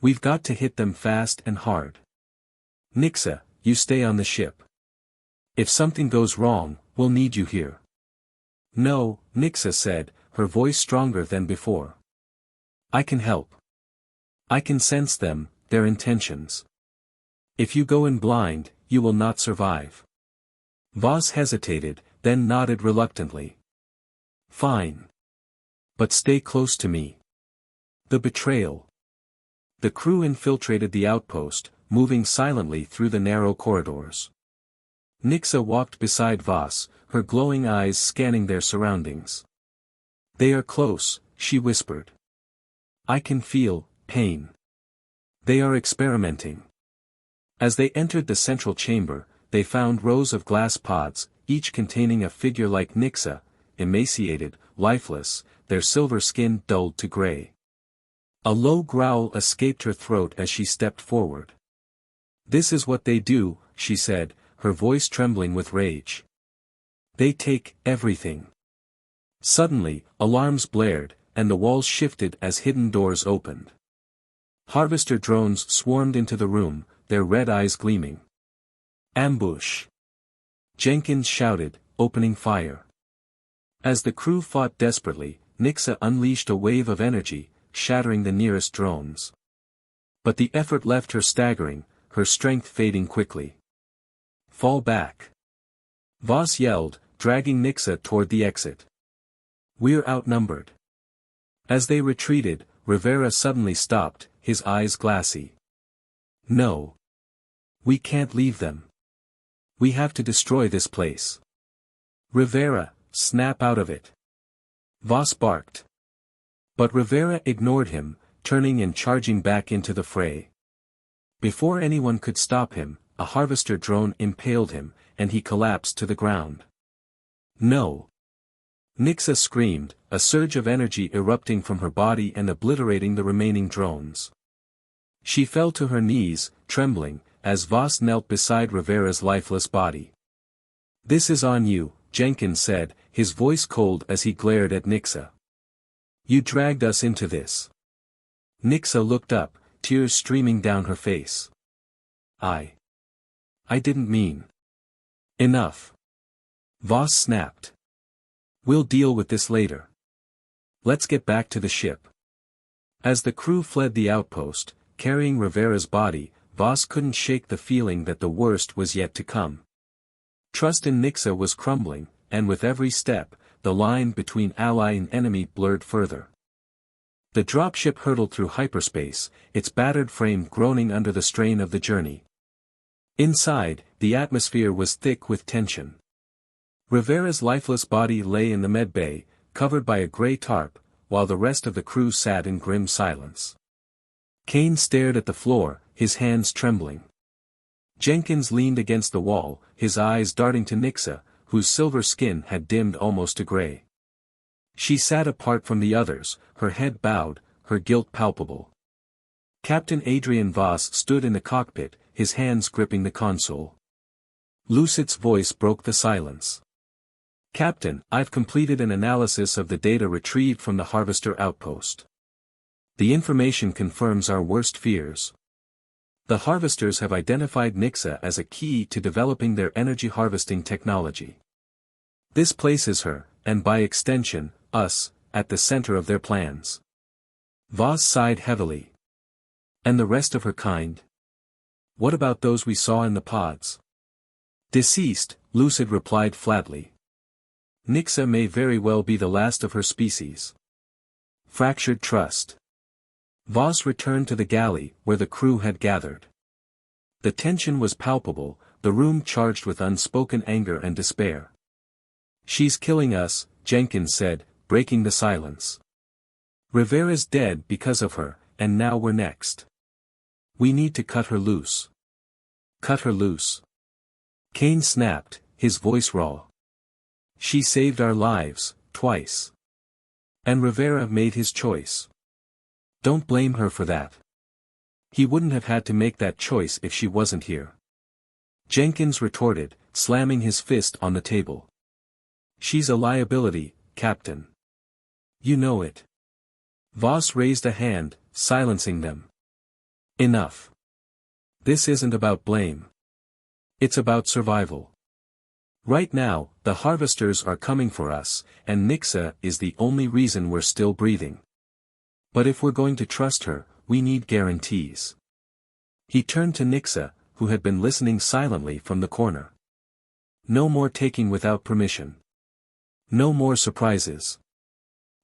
We've got to hit them fast and hard. Nixa, you stay on the ship. If something goes wrong, we'll need you here. No, Nixa said, her voice stronger than before. I can help. I can sense them, their intentions. If you go in blind, you will not survive. Voss hesitated, then nodded reluctantly. Fine. But stay close to me. The betrayal. The crew infiltrated the outpost, moving silently through the narrow corridors. Nixa walked beside Voss, her glowing eyes scanning their surroundings. They are close, she whispered. I can feel pain. They are experimenting. As they entered the central chamber, they found rows of glass pods, each containing a figure like Nixa, emaciated, lifeless, their silver skin dulled to gray. A low growl escaped her throat as she stepped forward. This is what they do, she said, her voice trembling with rage. They take everything. Suddenly, alarms blared, and the walls shifted as hidden doors opened. Harvester drones swarmed into the room, their red eyes gleaming. Ambush! Jenkins shouted, opening fire. As the crew fought desperately, Nixa unleashed a wave of energy, shattering the nearest drones. But the effort left her staggering, her strength fading quickly. Fall back. Voss yelled, dragging Nixa toward the exit. We're outnumbered. As they retreated, Rivera suddenly stopped, his eyes glassy. No. We can't leave them. We have to destroy this place. Rivera, snap out of it. Voss barked. But Rivera ignored him, turning and charging back into the fray. Before anyone could stop him, a harvester drone impaled him, and he collapsed to the ground. No. Nixa screamed, a surge of energy erupting from her body and obliterating the remaining drones. She fell to her knees, trembling, as Voss knelt beside Rivera's lifeless body. This is on you, Jenkins said, his voice cold as he glared at Nixa. You dragged us into this. Nixa looked up, tears streaming down her face. I didn't mean. Enough. Voss snapped. We'll deal with this later. Let's get back to the ship. As the crew fled the outpost, carrying Rivera's body, Voss couldn't shake the feeling that the worst was yet to come. Trust in Nixa was crumbling, and with every step, the line between ally and enemy blurred further. The dropship hurtled through hyperspace, its battered frame groaning under the strain of the journey. Inside, the atmosphere was thick with tension. Rivera's lifeless body lay in the medbay, covered by a gray tarp, while the rest of the crew sat in grim silence. Kane stared at the floor, his hands trembling. Jenkins leaned against the wall, his eyes darting to Nixa, whose silver skin had dimmed almost to gray. She sat apart from the others, her head bowed, her guilt palpable. Captain Adrian Voss stood in the cockpit, his hands gripping the console. Lucid's voice broke the silence. Captain, I've completed an analysis of the data retrieved from the Harvester outpost. The information confirms our worst fears. The Harvesters have identified Nixa as a key to developing their energy harvesting technology. This places her, and by extension, us, at the center of their plans. Voss sighed heavily. And the rest of her kind? What about those we saw in the pods? Deceased, Lucid replied flatly. Nixa may very well be the last of her species. Fractured trust. Voss returned to the galley, where the crew had gathered. The tension was palpable, the room charged with unspoken anger and despair. She's killing us, Jenkins said, breaking the silence. Rivera's dead because of her, and now we're next. We need to cut her loose. Cut her loose. Kane snapped, his voice raw. She saved our lives, twice. And Rivera made his choice. Don't blame her for that. He wouldn't have had to make that choice if she wasn't here. Jenkins retorted, slamming his fist on the table. She's a liability, Captain. You know it. Voss raised a hand, silencing them. Enough. This isn't about blame. It's about survival. Right now, the Harvesters are coming for us, and Nixa is the only reason we're still breathing. But if we're going to trust her, we need guarantees. He turned to Nixa, who had been listening silently from the corner. No more taking without permission. No more surprises.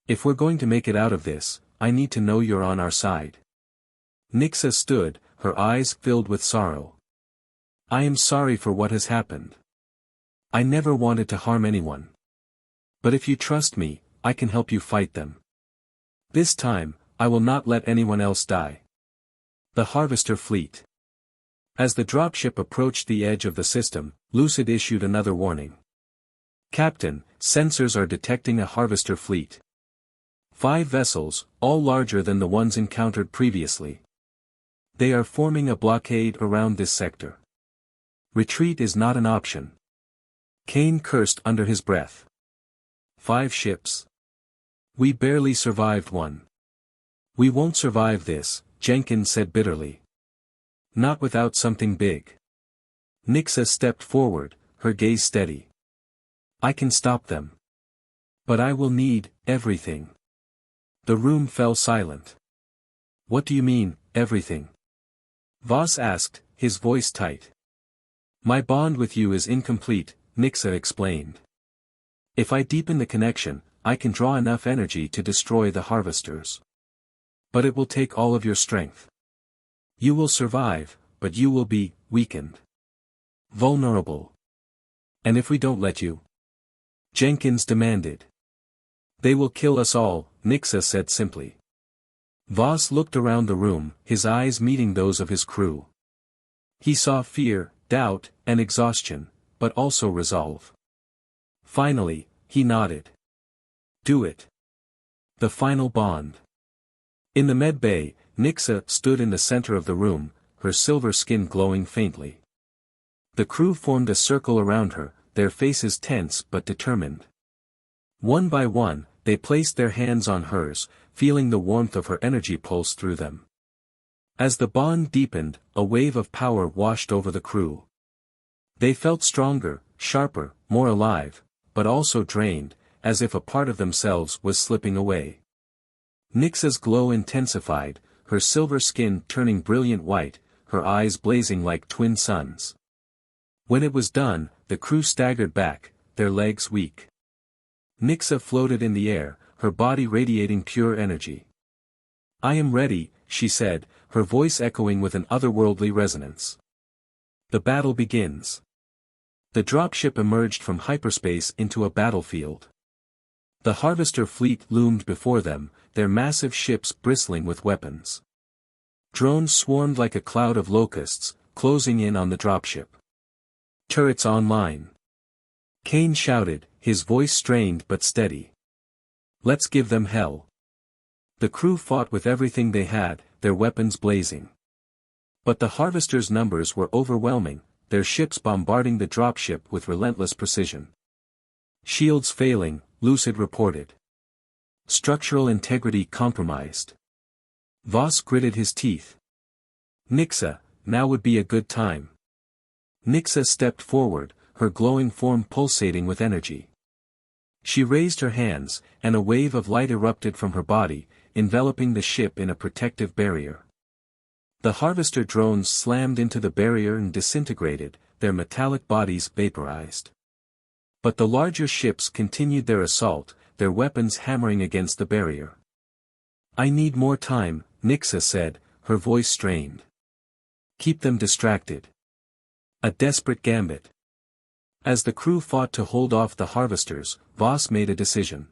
If we're going to make it out of this, I need to know you're on our side. Nixa stood, her eyes filled with sorrow. I am sorry for what has happened. I never wanted to harm anyone. But if you trust me, I can help you fight them. This time, I will not let anyone else die. The Harvester Fleet. As the dropship approached the edge of the system, Lucid issued another warning. Captain, sensors are detecting a Harvester fleet. 5 vessels, all larger than the ones encountered previously. They are forming a blockade around this sector. Retreat is not an option. Kane cursed under his breath. 5 ships. We barely survived one. We won't survive this, Jenkins said bitterly. Not without something big. Nixa stepped forward, her gaze steady. I can stop them. But I will need everything. The room fell silent. What do you mean, everything? Voss asked, his voice tight. My bond with you is incomplete, Nixa explained. If I deepen the connection, I can draw enough energy to destroy the harvesters. But it will take all of your strength. You will survive, but you will be weakened. Vulnerable. And if we don't let you? Jenkins demanded. They will kill us all, Nixa said simply. Voss looked around the room, his eyes meeting those of his crew. He saw fear, doubt, and exhaustion, but also resolve. Finally, he nodded. Do it. The final bond. In the med bay, Nixa stood in the center of the room, her silver skin glowing faintly. The crew formed a circle around her, their faces tense but determined. One by one, they placed their hands on hers, feeling the warmth of her energy pulse through them. As the bond deepened, a wave of power washed over the crew. They felt stronger, sharper, more alive, but also drained, as if a part of themselves was slipping away. Nixa's glow intensified, her silver skin turning brilliant white, her eyes blazing like twin suns. When it was done, the crew staggered back, their legs weak. Nixa floated in the air, her body radiating pure energy. I am ready, she said, her voice echoing with an otherworldly resonance. The battle begins. The dropship emerged from hyperspace into a battlefield. The harvester fleet loomed before them, their massive ships bristling with weapons. Drones swarmed like a cloud of locusts, closing in on the dropship. Turrets online. Kane shouted, his voice strained but steady. Let's give them hell. The crew fought with everything they had, their weapons blazing. But the harvesters' numbers were overwhelming, their ships bombarding the dropship with relentless precision. Shields failing, Lucid reported. Structural integrity compromised. Voss gritted his teeth. Nixa, now would be a good time. Nixa stepped forward, her glowing form pulsating with energy. She raised her hands, and a wave of light erupted from her body, enveloping the ship in a protective barrier. The harvester drones slammed into the barrier and disintegrated, their metallic bodies vaporized. But the larger ships continued their assault, their weapons hammering against the barrier. I need more time, Nixa said, her voice strained. Keep them distracted. A desperate gambit. As the crew fought to hold off the harvesters, Voss made a decision.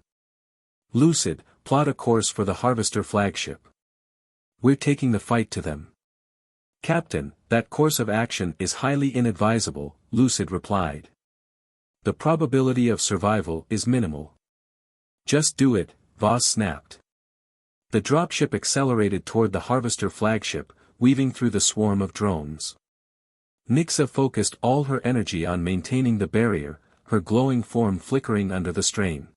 Lucid, plot a course for the harvester flagship. We're taking the fight to them. Captain, that course of action is highly inadvisable, Lucid replied. The probability of survival is minimal. Just do it, Voss snapped. The dropship accelerated toward the harvester flagship, weaving through the swarm of drones. Nixa focused all her energy on maintaining the barrier, her glowing form flickering under the strain.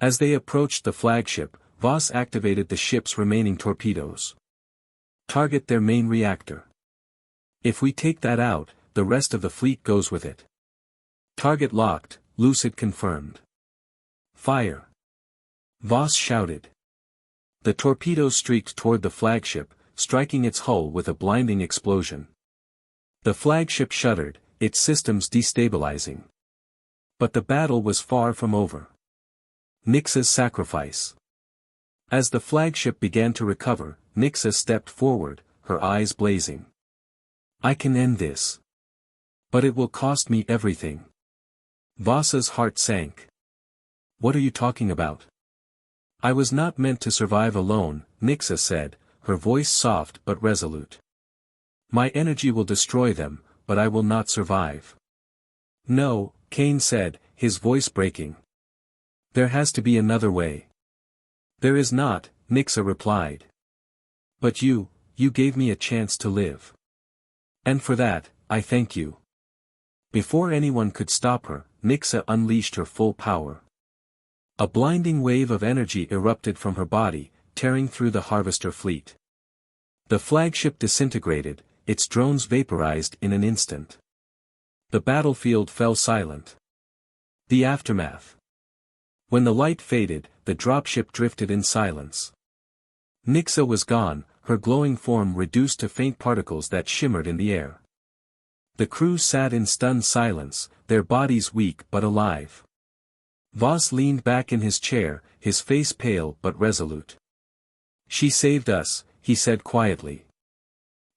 As they approached the flagship, Voss activated the ship's remaining torpedoes. Target their main reactor. If we take that out, the rest of the fleet goes with it. Target locked, Lucid confirmed. Fire. Voss shouted. The torpedoes streaked toward the flagship, striking its hull with a blinding explosion. The flagship shuddered, its systems destabilizing. But the battle was far from over. Nixa's sacrifice. As the flagship began to recover, Nixa stepped forward, her eyes blazing. I can end this. But it will cost me everything. Voss's heart sank. What are you talking about? I was not meant to survive alone, Nixa said, her voice soft but resolute. My energy will destroy them, but I will not survive. No, Kane said, his voice breaking. There has to be another way. There is not, Nixa replied. But you gave me a chance to live. And for that, I thank you. Before anyone could stop her, Nixa unleashed her full power. A blinding wave of energy erupted from her body, tearing through the harvester fleet. The flagship disintegrated, its drones vaporized in an instant. The battlefield fell silent. The aftermath. When the light faded, the dropship drifted in silence. Nixa was gone, her glowing form reduced to faint particles that shimmered in the air. The crew sat in stunned silence, their bodies weak but alive. Voss leaned back in his chair, his face pale but resolute. "She saved us," he said quietly.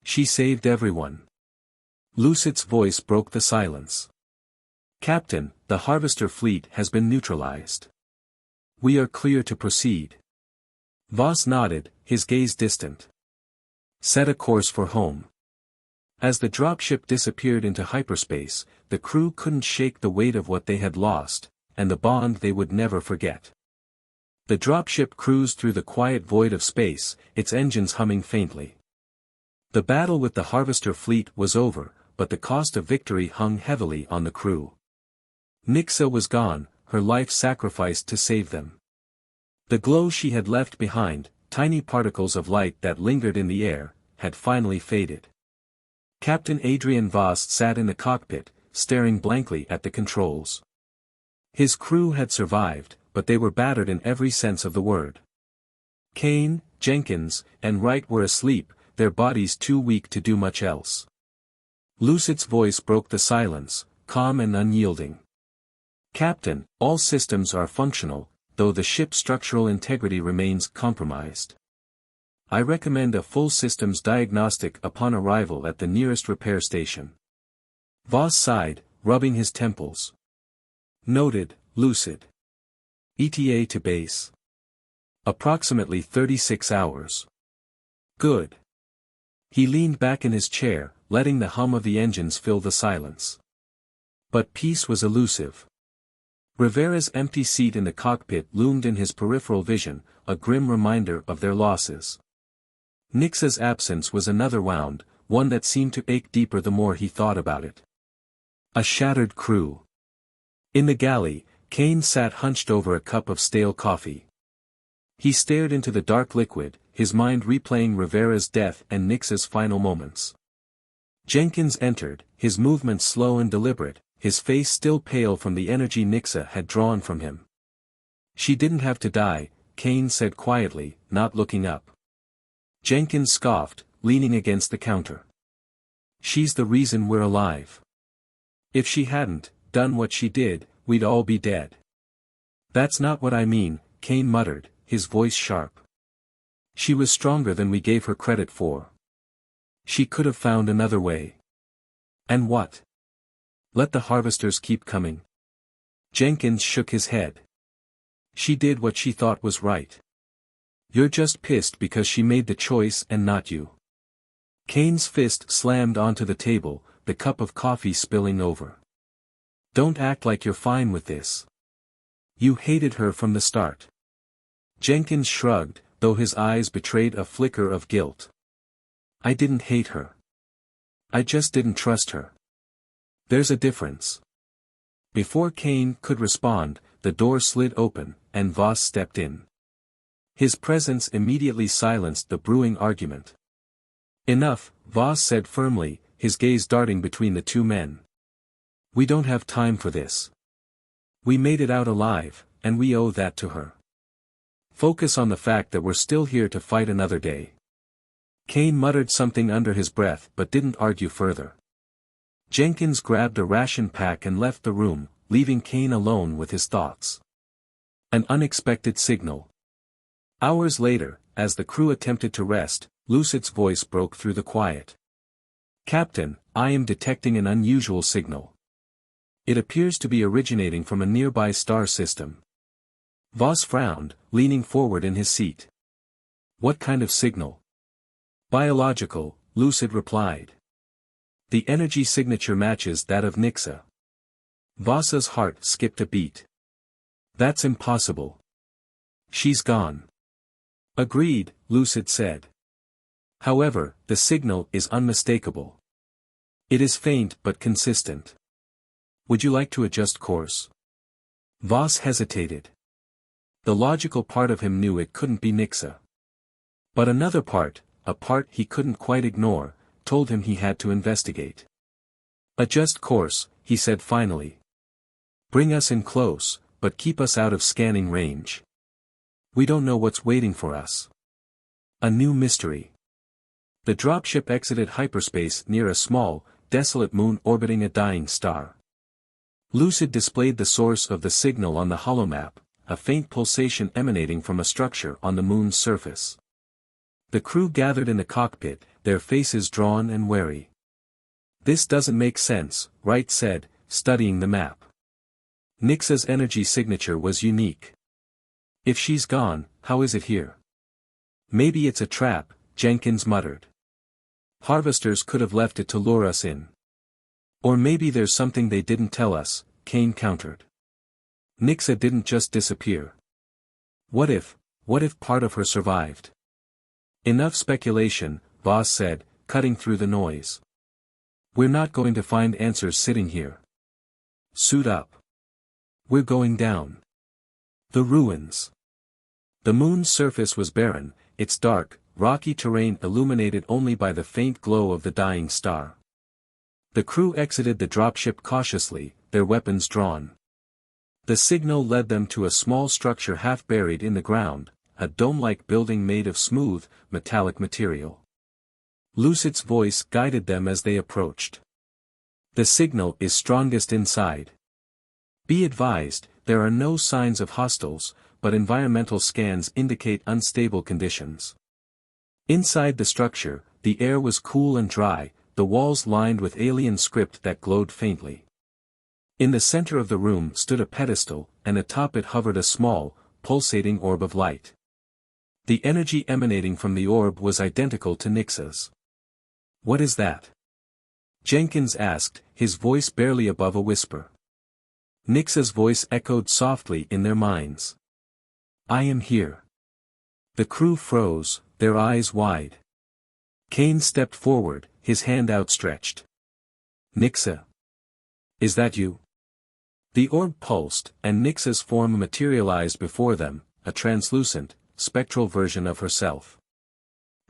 "She saved everyone." Lucid's voice broke the silence. "Captain, the Harvester fleet has been neutralized. We are clear to proceed." Voss nodded, his gaze distant. "Set a course for home." As the dropship disappeared into hyperspace, the crew couldn't shake the weight of what they had lost, and the bond they would never forget. The dropship cruised through the quiet void of space, its engines humming faintly. The battle with the Harvester fleet was over, but the cost of victory hung heavily on the crew. Nixa was gone, her life sacrificed to save them. The glow she had left behind, tiny particles of light that lingered in the air, had finally faded. Captain Adrian Voss sat in the cockpit, staring blankly at the controls. His crew had survived, but they were battered in every sense of the word. Kane, Jenkins, and Wright were asleep, their bodies too weak to do much else. Lucid's voice broke the silence, calm and unyielding. "Captain, all systems are functional, though the ship's structural integrity remains compromised. I recommend a full systems diagnostic upon arrival at the nearest repair station." Voss sighed, rubbing his temples. "Noted, Lucid. ETA to base. Approximately 36 hours. Good." He leaned back in his chair, letting the hum of the engines fill the silence. But peace was elusive. Rivera's empty seat in the cockpit loomed in his peripheral vision, a grim reminder of their losses. Nixa's absence was another wound, one that seemed to ache deeper the more he thought about it. A shattered crew. In the galley, Kane sat hunched over a cup of stale coffee. He stared into the dark liquid, his mind replaying Rivera's death and Nixa's final moments. Jenkins entered, his movements slow and deliberate, his face still pale from the energy Nixa had drawn from him. "She didn't have to die," Kane said quietly, not looking up. Jenkins scoffed, leaning against the counter. "She's the reason we're alive. If she hadn't done what she did, we'd all be dead." "That's not what I mean," Kane muttered, his voice sharp. "She was stronger than we gave her credit for. She could have found another way." "And what? Let the harvesters keep coming?" Jenkins shook his head. "She did what she thought was right. You're just pissed because she made the choice and not you." Kane's fist slammed onto the table, the cup of coffee spilling over. "Don't act like you're fine with this. You hated her from the start." Jenkins shrugged, though his eyes betrayed a flicker of guilt. "I didn't hate her. I just didn't trust her. There's a difference." Before Kane could respond, the door slid open, and Voss stepped in. His presence immediately silenced the brewing argument. "Enough," Voss said firmly, his gaze darting between the two men. "We don't have time for this. We made it out alive, and we owe that to her. Focus on the fact that we're still here to fight another day." Kane muttered something under his breath but didn't argue further. Jenkins grabbed a ration pack and left the room, leaving Kane alone with his thoughts. An unexpected signal. Hours later, as the crew attempted to rest, Lucid's voice broke through the quiet. "Captain, I am detecting an unusual signal. It appears to be originating from a nearby star system." Voss frowned, leaning forward in his seat. "What kind of signal?" "Biological," Lucid replied. "The energy signature matches that of Nixa." Voss's heart skipped a beat. "That's impossible. She's gone." "Agreed," Lucid said. "However, the signal is unmistakable. It is faint but consistent. Would you like to adjust course?" Voss hesitated. The logical part of him knew it couldn't be Nixa. But another part, a part he couldn't quite ignore, told him he had to investigate. "Adjust course," he said finally. "Bring us in close, but keep us out of scanning range. We don't know what's waiting for us." A new mystery. The dropship exited hyperspace near a small, desolate moon orbiting a dying star. Lucid displayed the source of the signal on the holomap, a faint pulsation emanating from a structure on the moon's surface. The crew gathered in the cockpit, their faces drawn and wary. "This doesn't make sense," Wright said, studying the map. "Nixa's energy signature was unique. If she's gone, how is it here?" "Maybe it's a trap," Jenkins muttered. "Harvesters could have left it to lure us in. Or maybe there's something they didn't tell us," Kane countered. "Nixa didn't just disappear. What if part of her survived?" "Enough speculation," Voss said, cutting through the noise. "We're not going to find answers sitting here. Suit up. We're going down." The ruins. The moon's surface was barren, its dark, rocky terrain illuminated only by the faint glow of the dying star. The crew exited the dropship cautiously, their weapons drawn. The signal led them to a small structure half buried in the ground, a dome-like building made of smooth, metallic material. Lucid's voice guided them as they approached. "The signal is strongest inside. Be advised, there are no signs of hostiles, but environmental scans indicate unstable conditions." Inside the structure, the air was cool and dry, the walls lined with alien script that glowed faintly. In the center of the room stood a pedestal, and atop it hovered a small, pulsating orb of light. The energy emanating from the orb was identical to Nixa's. "What is that?" Jenkins asked, his voice barely above a whisper. Nixa's voice echoed softly in their minds. "I am here." The crew froze, their eyes wide. Kane stepped forward, his hand outstretched. "Nixa? Is that you?" The orb pulsed, and Nixa's form materialized before them, a translucent, spectral version of herself.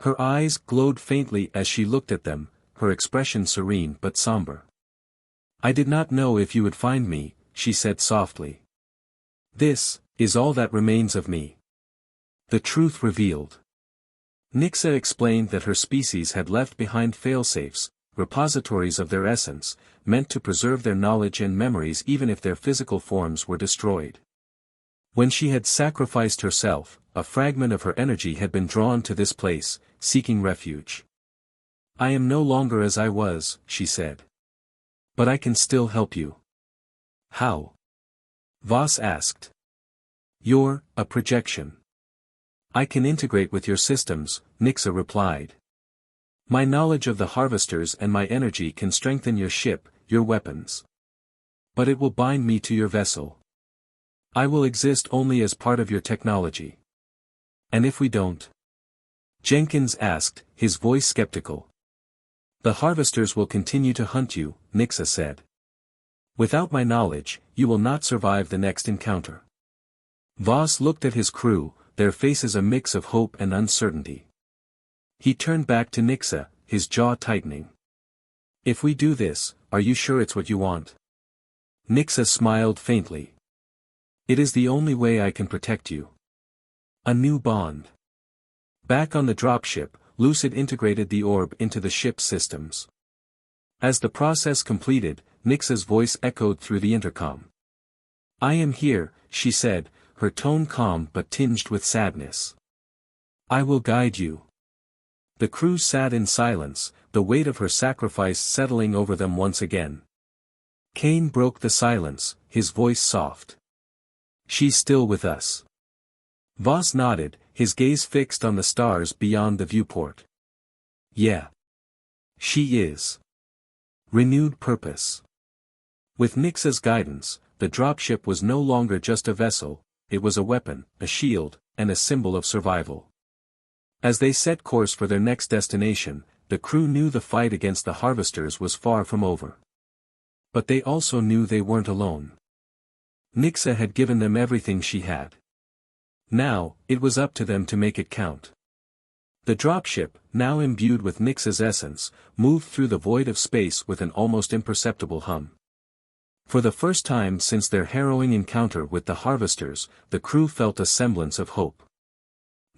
Her eyes glowed faintly as she looked at them, her expression serene but somber. "I did not know if you would find me," she said softly. "This is all that remains of me." The truth revealed. Nixa explained that her species had left behind failsafes, repositories of their essence, meant to preserve their knowledge and memories even if their physical forms were destroyed. When she had sacrificed herself, a fragment of her energy had been drawn to this place, seeking refuge. "I am no longer as I was," she said. "But I can still help you." "How?" Voss asked. "You're a projection. I can integrate with your systems," Nixa replied. "My knowledge of the harvesters and my energy can strengthen your ship, your weapons. But it will bind me to your vessel. I will exist only as part of your technology. And if we don't?" Jenkins asked, his voice skeptical. "The harvesters will continue to hunt you," Nixa said. "Without my knowledge, you will not survive the next encounter." Voss looked at his crew, their faces a mix of hope and uncertainty. He turned back to Nixa, his jaw tightening. "If we do this, are you sure it's what you want?" Nixa smiled faintly. "It is the only way I can protect you." A new bond. Back on the dropship, Lucid integrated the orb into the ship's systems. As the process completed, Nixa's voice echoed through the intercom. "I am here," she said, her tone calm but tinged with sadness. "I will guide you." The crew sat in silence, the weight of her sacrifice settling over them once again. Kane broke the silence, his voice soft. "She's still with us." Voss nodded, his gaze fixed on the stars beyond the viewport. "Yeah. She is." Renewed purpose. With Nixa's guidance, the dropship was no longer just a vessel, it was a weapon, a shield, and a symbol of survival. As they set course for their next destination, the crew knew the fight against the harvesters was far from over. But they also knew they weren't alone. Nixa had given them everything she had. Now, it was up to them to make it count. The dropship, now imbued with Nixa's essence, moved through the void of space with an almost imperceptible hum. For the first time since their harrowing encounter with the harvesters, the crew felt a semblance of hope.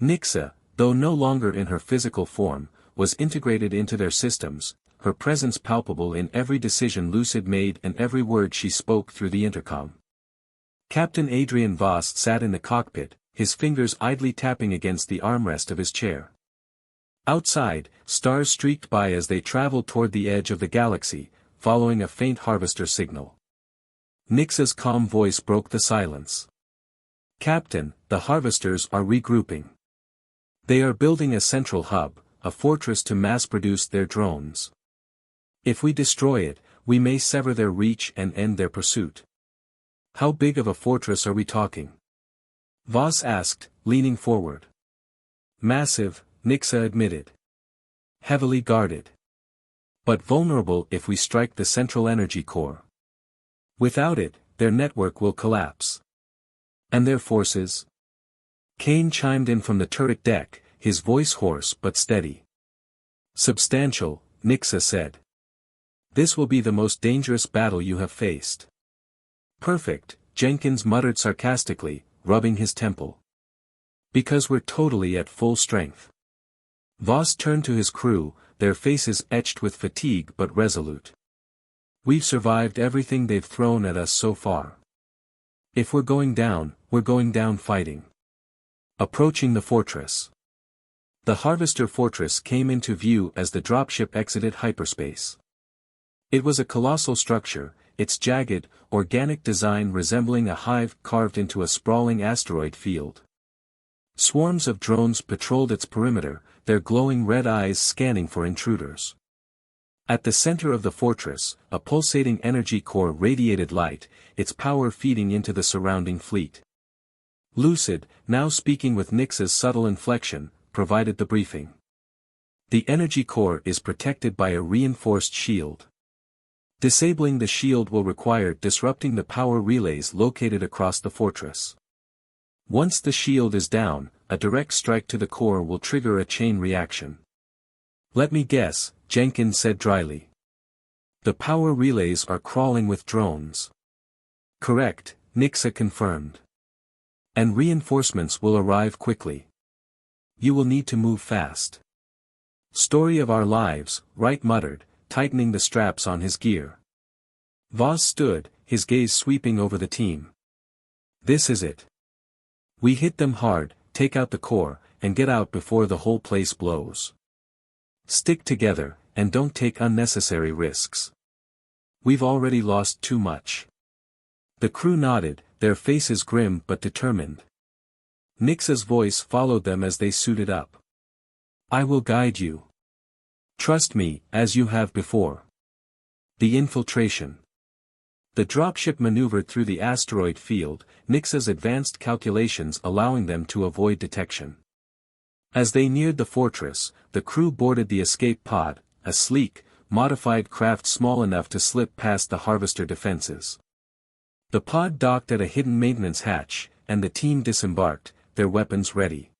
Nixa, though no longer in her physical form, was integrated into their systems, her presence palpable in every decision Lucid made and every word she spoke through the intercom. Captain Adrian Voss sat in the cockpit, his fingers idly tapping against the armrest of his chair. Outside, stars streaked by as they traveled toward the edge of the galaxy, following a faint harvester signal. Nixa's calm voice broke the silence. "Captain, the harvesters are regrouping. They are building a central hub, a fortress to mass-produce their drones. If we destroy it, we may sever their reach and end their pursuit." "How big of a fortress are we talking?" Voss asked, leaning forward. "Massive," Nixa admitted. "Heavily guarded. But vulnerable if we strike the central energy core. Without it, their network will collapse." "And their forces?" Kane chimed in from the turret deck, his voice hoarse but steady. "Substantial," Nixa said. "This will be the most dangerous battle you have faced." "Perfect," Jenkins muttered sarcastically, rubbing his temple. "Because we're totally at full strength." Voss turned to his crew, their faces etched with fatigue but resolute. "We've survived everything they've thrown at us so far. If we're going down, we're going down fighting." Approaching the fortress. The Harvester Fortress came into view as the dropship exited hyperspace. It was a colossal structure, its jagged, organic design resembling a hive carved into a sprawling asteroid field. Swarms of drones patrolled its perimeter, their glowing red eyes scanning for intruders. At the center of the fortress, a pulsating energy core radiated light, its power feeding into the surrounding fleet. Lucid, now speaking with Nixa's subtle inflection, provided the briefing. "The energy core is protected by a reinforced shield. Disabling the shield will require disrupting the power relays located across the fortress. Once the shield is down, a direct strike to the core will trigger a chain reaction." "Let me guess," Jenkins said dryly. "The power relays are crawling with drones." "Correct," Nixa confirmed. "And reinforcements will arrive quickly. You will need to move fast." "Story of our lives," Wright muttered, tightening the straps on his gear. Voss stood, his gaze sweeping over the team. "This is it. We hit them hard, take out the core, and get out before the whole place blows. Stick together, and don't take unnecessary risks. We've already lost too much." The crew nodded, their faces grim but determined. Nixa's voice followed them as they suited up. "I will guide you. Trust me, as you have before." The infiltration. The dropship maneuvered through the asteroid field, Nixa's advanced calculations allowing them to avoid detection. As they neared the fortress, the crew boarded the escape pod, a sleek, modified craft small enough to slip past the harvester defenses. The pod docked at a hidden maintenance hatch, and the team disembarked, their weapons ready.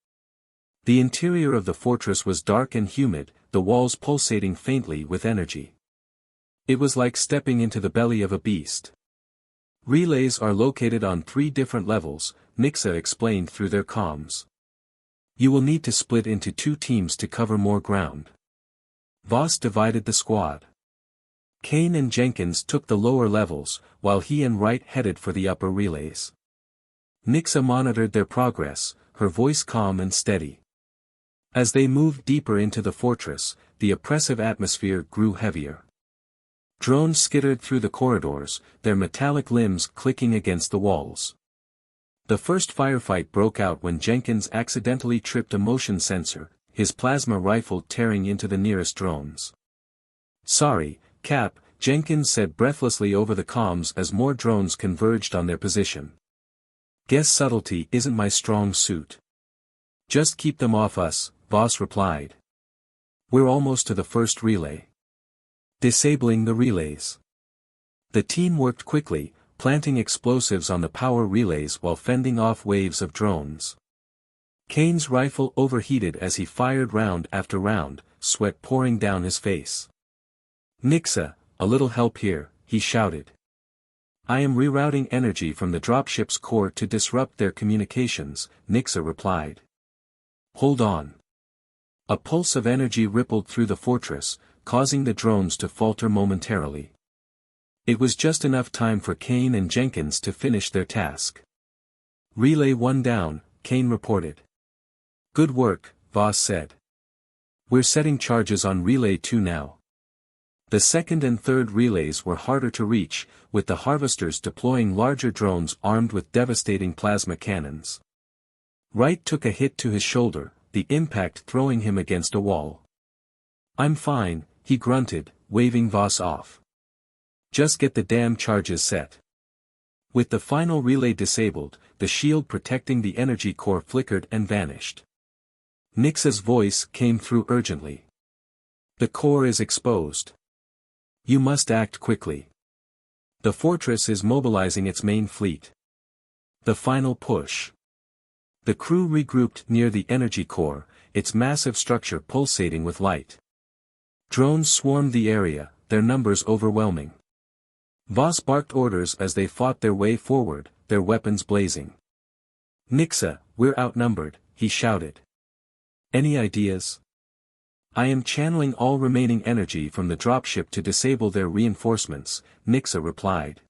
The interior of the fortress was dark and humid, the walls pulsating faintly with energy. It was like stepping into the belly of a beast. "Relays are located on 3 different levels," Nixa explained through their comms. "You will need to split into 2 teams to cover more ground." Voss divided the squad. Kane and Jenkins took the lower levels, while he and Wright headed for the upper relays. Nixa monitored their progress, her voice calm and steady. As they moved deeper into the fortress, the oppressive atmosphere grew heavier. Drones skittered through the corridors, their metallic limbs clicking against the walls. The first firefight broke out when Jenkins accidentally tripped a motion sensor, his plasma rifle tearing into the nearest drones. "Sorry, Cap," Jenkins said breathlessly over the comms as more drones converged on their position. "Guess subtlety isn't my strong suit." "Just keep them off us," Voss replied. "We're almost to the first relay." Disabling the relays. The team worked quickly, planting explosives on the power relays while fending off waves of drones. Kane's rifle overheated as he fired round after round, sweat pouring down his face. "Nixa, a little help here," he shouted. "I am rerouting energy from the dropship's core to disrupt their communications," Nixa replied. "Hold on." A pulse of energy rippled through the fortress, causing the drones to falter momentarily. It was just enough time for Kane and Jenkins to finish their task. "Relay 1 down," Kane reported. "Good work," Voss said. "We're setting charges on Relay 2 now." The second and third relays were harder to reach, with the harvesters deploying larger drones armed with devastating plasma cannons. Wright took a hit to his shoulder, the impact throwing him against a wall. "I'm fine," he grunted, waving Voss off. "Just get the damn charges set." With the final relay disabled, the shield protecting the energy core flickered and vanished. Nixa's voice came through urgently. "The core is exposed. You must act quickly. The fortress is mobilizing its main fleet." The final push. The crew regrouped near the energy core, its massive structure pulsating with light. Drones swarmed the area, their numbers overwhelming. Voss barked orders as they fought their way forward, their weapons blazing. "Nixa, we're outnumbered," he shouted. "Any ideas?" "I am channeling all remaining energy from the dropship to disable their reinforcements," Nixa replied.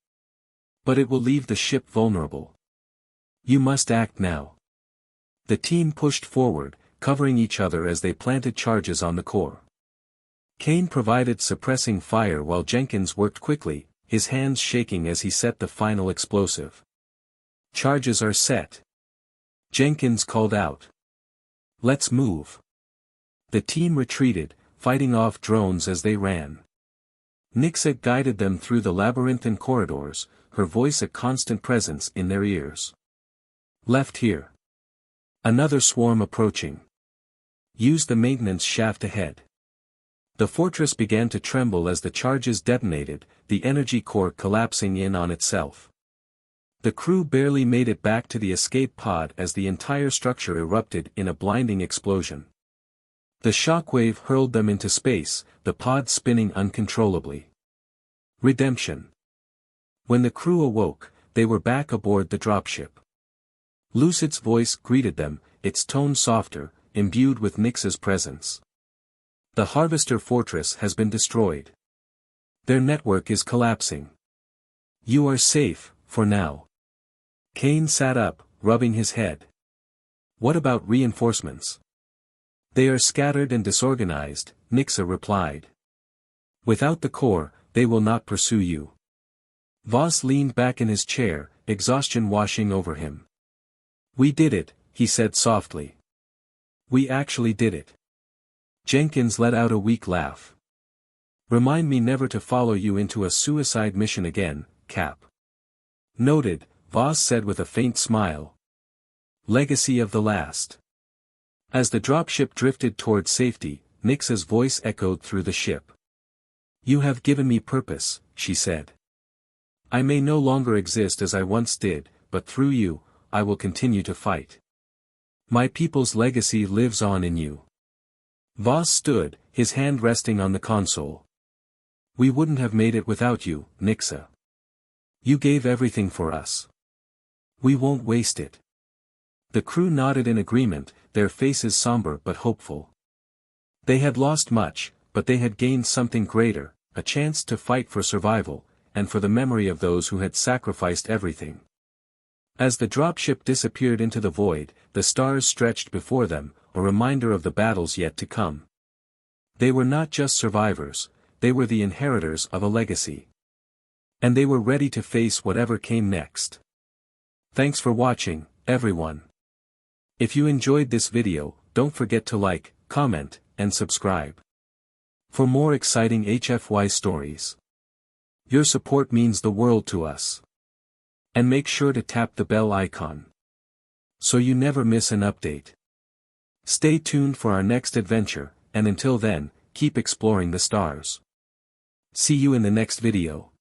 "But it will leave the ship vulnerable. You must act now." The team pushed forward, covering each other as they planted charges on the core. Kane provided suppressing fire while Jenkins worked quickly, his hands shaking as he set the final explosive. "Charges are set," Jenkins called out. "Let's move." The team retreated, fighting off drones as they ran. Nixa guided them through the labyrinthine corridors, her voice a constant presence in their ears. "Left here. Another swarm approaching. Use the maintenance shaft ahead." The fortress began to tremble as the charges detonated, the energy core collapsing in on itself. The crew barely made it back to the escape pod as the entire structure erupted in a blinding explosion. The shockwave hurled them into space, the pod spinning uncontrollably. Redemption. When the crew awoke, they were back aboard the dropship. Lucid's voice greeted them, its tone softer, imbued with Nixa's presence. "The Harvester Fortress has been destroyed. Their network is collapsing. You are safe, for now." Kane sat up, rubbing his head. "What about reinforcements?" "They are scattered and disorganized," Nixa replied. "Without the core, they will not pursue you." Voss leaned back in his chair, exhaustion washing over him. "We did it," he said softly. "We actually did it." Jenkins let out a weak laugh. "Remind me never to follow you into a suicide mission again, Cap." "Noted," Voss said with a faint smile. "Legacy of the last." As the dropship drifted toward safety, Nixa's voice echoed through the ship. "You have given me purpose," she said. "I may no longer exist as I once did, but through you, I will continue to fight. My people's legacy lives on in you." Voss stood, his hand resting on the console. "We wouldn't have made it without you, Nixa. You gave everything for us. We won't waste it." The crew nodded in agreement, their faces somber but hopeful. They had lost much, but they had gained something greater, a chance to fight for survival, and for the memory of those who had sacrificed everything. As the dropship disappeared into the void, the stars stretched before them, a reminder of the battles yet to come. They were not just survivors, they were the inheritors of a legacy. And they were ready to face whatever came next. Thanks for watching, everyone. If you enjoyed this video, don't forget to like, comment, and subscribe. For more exciting HFY stories. Your support means the world to us. And make sure to tap the bell icon, so you never miss an update. Stay tuned for our next adventure, and until then, keep exploring the stars. See you in the next video.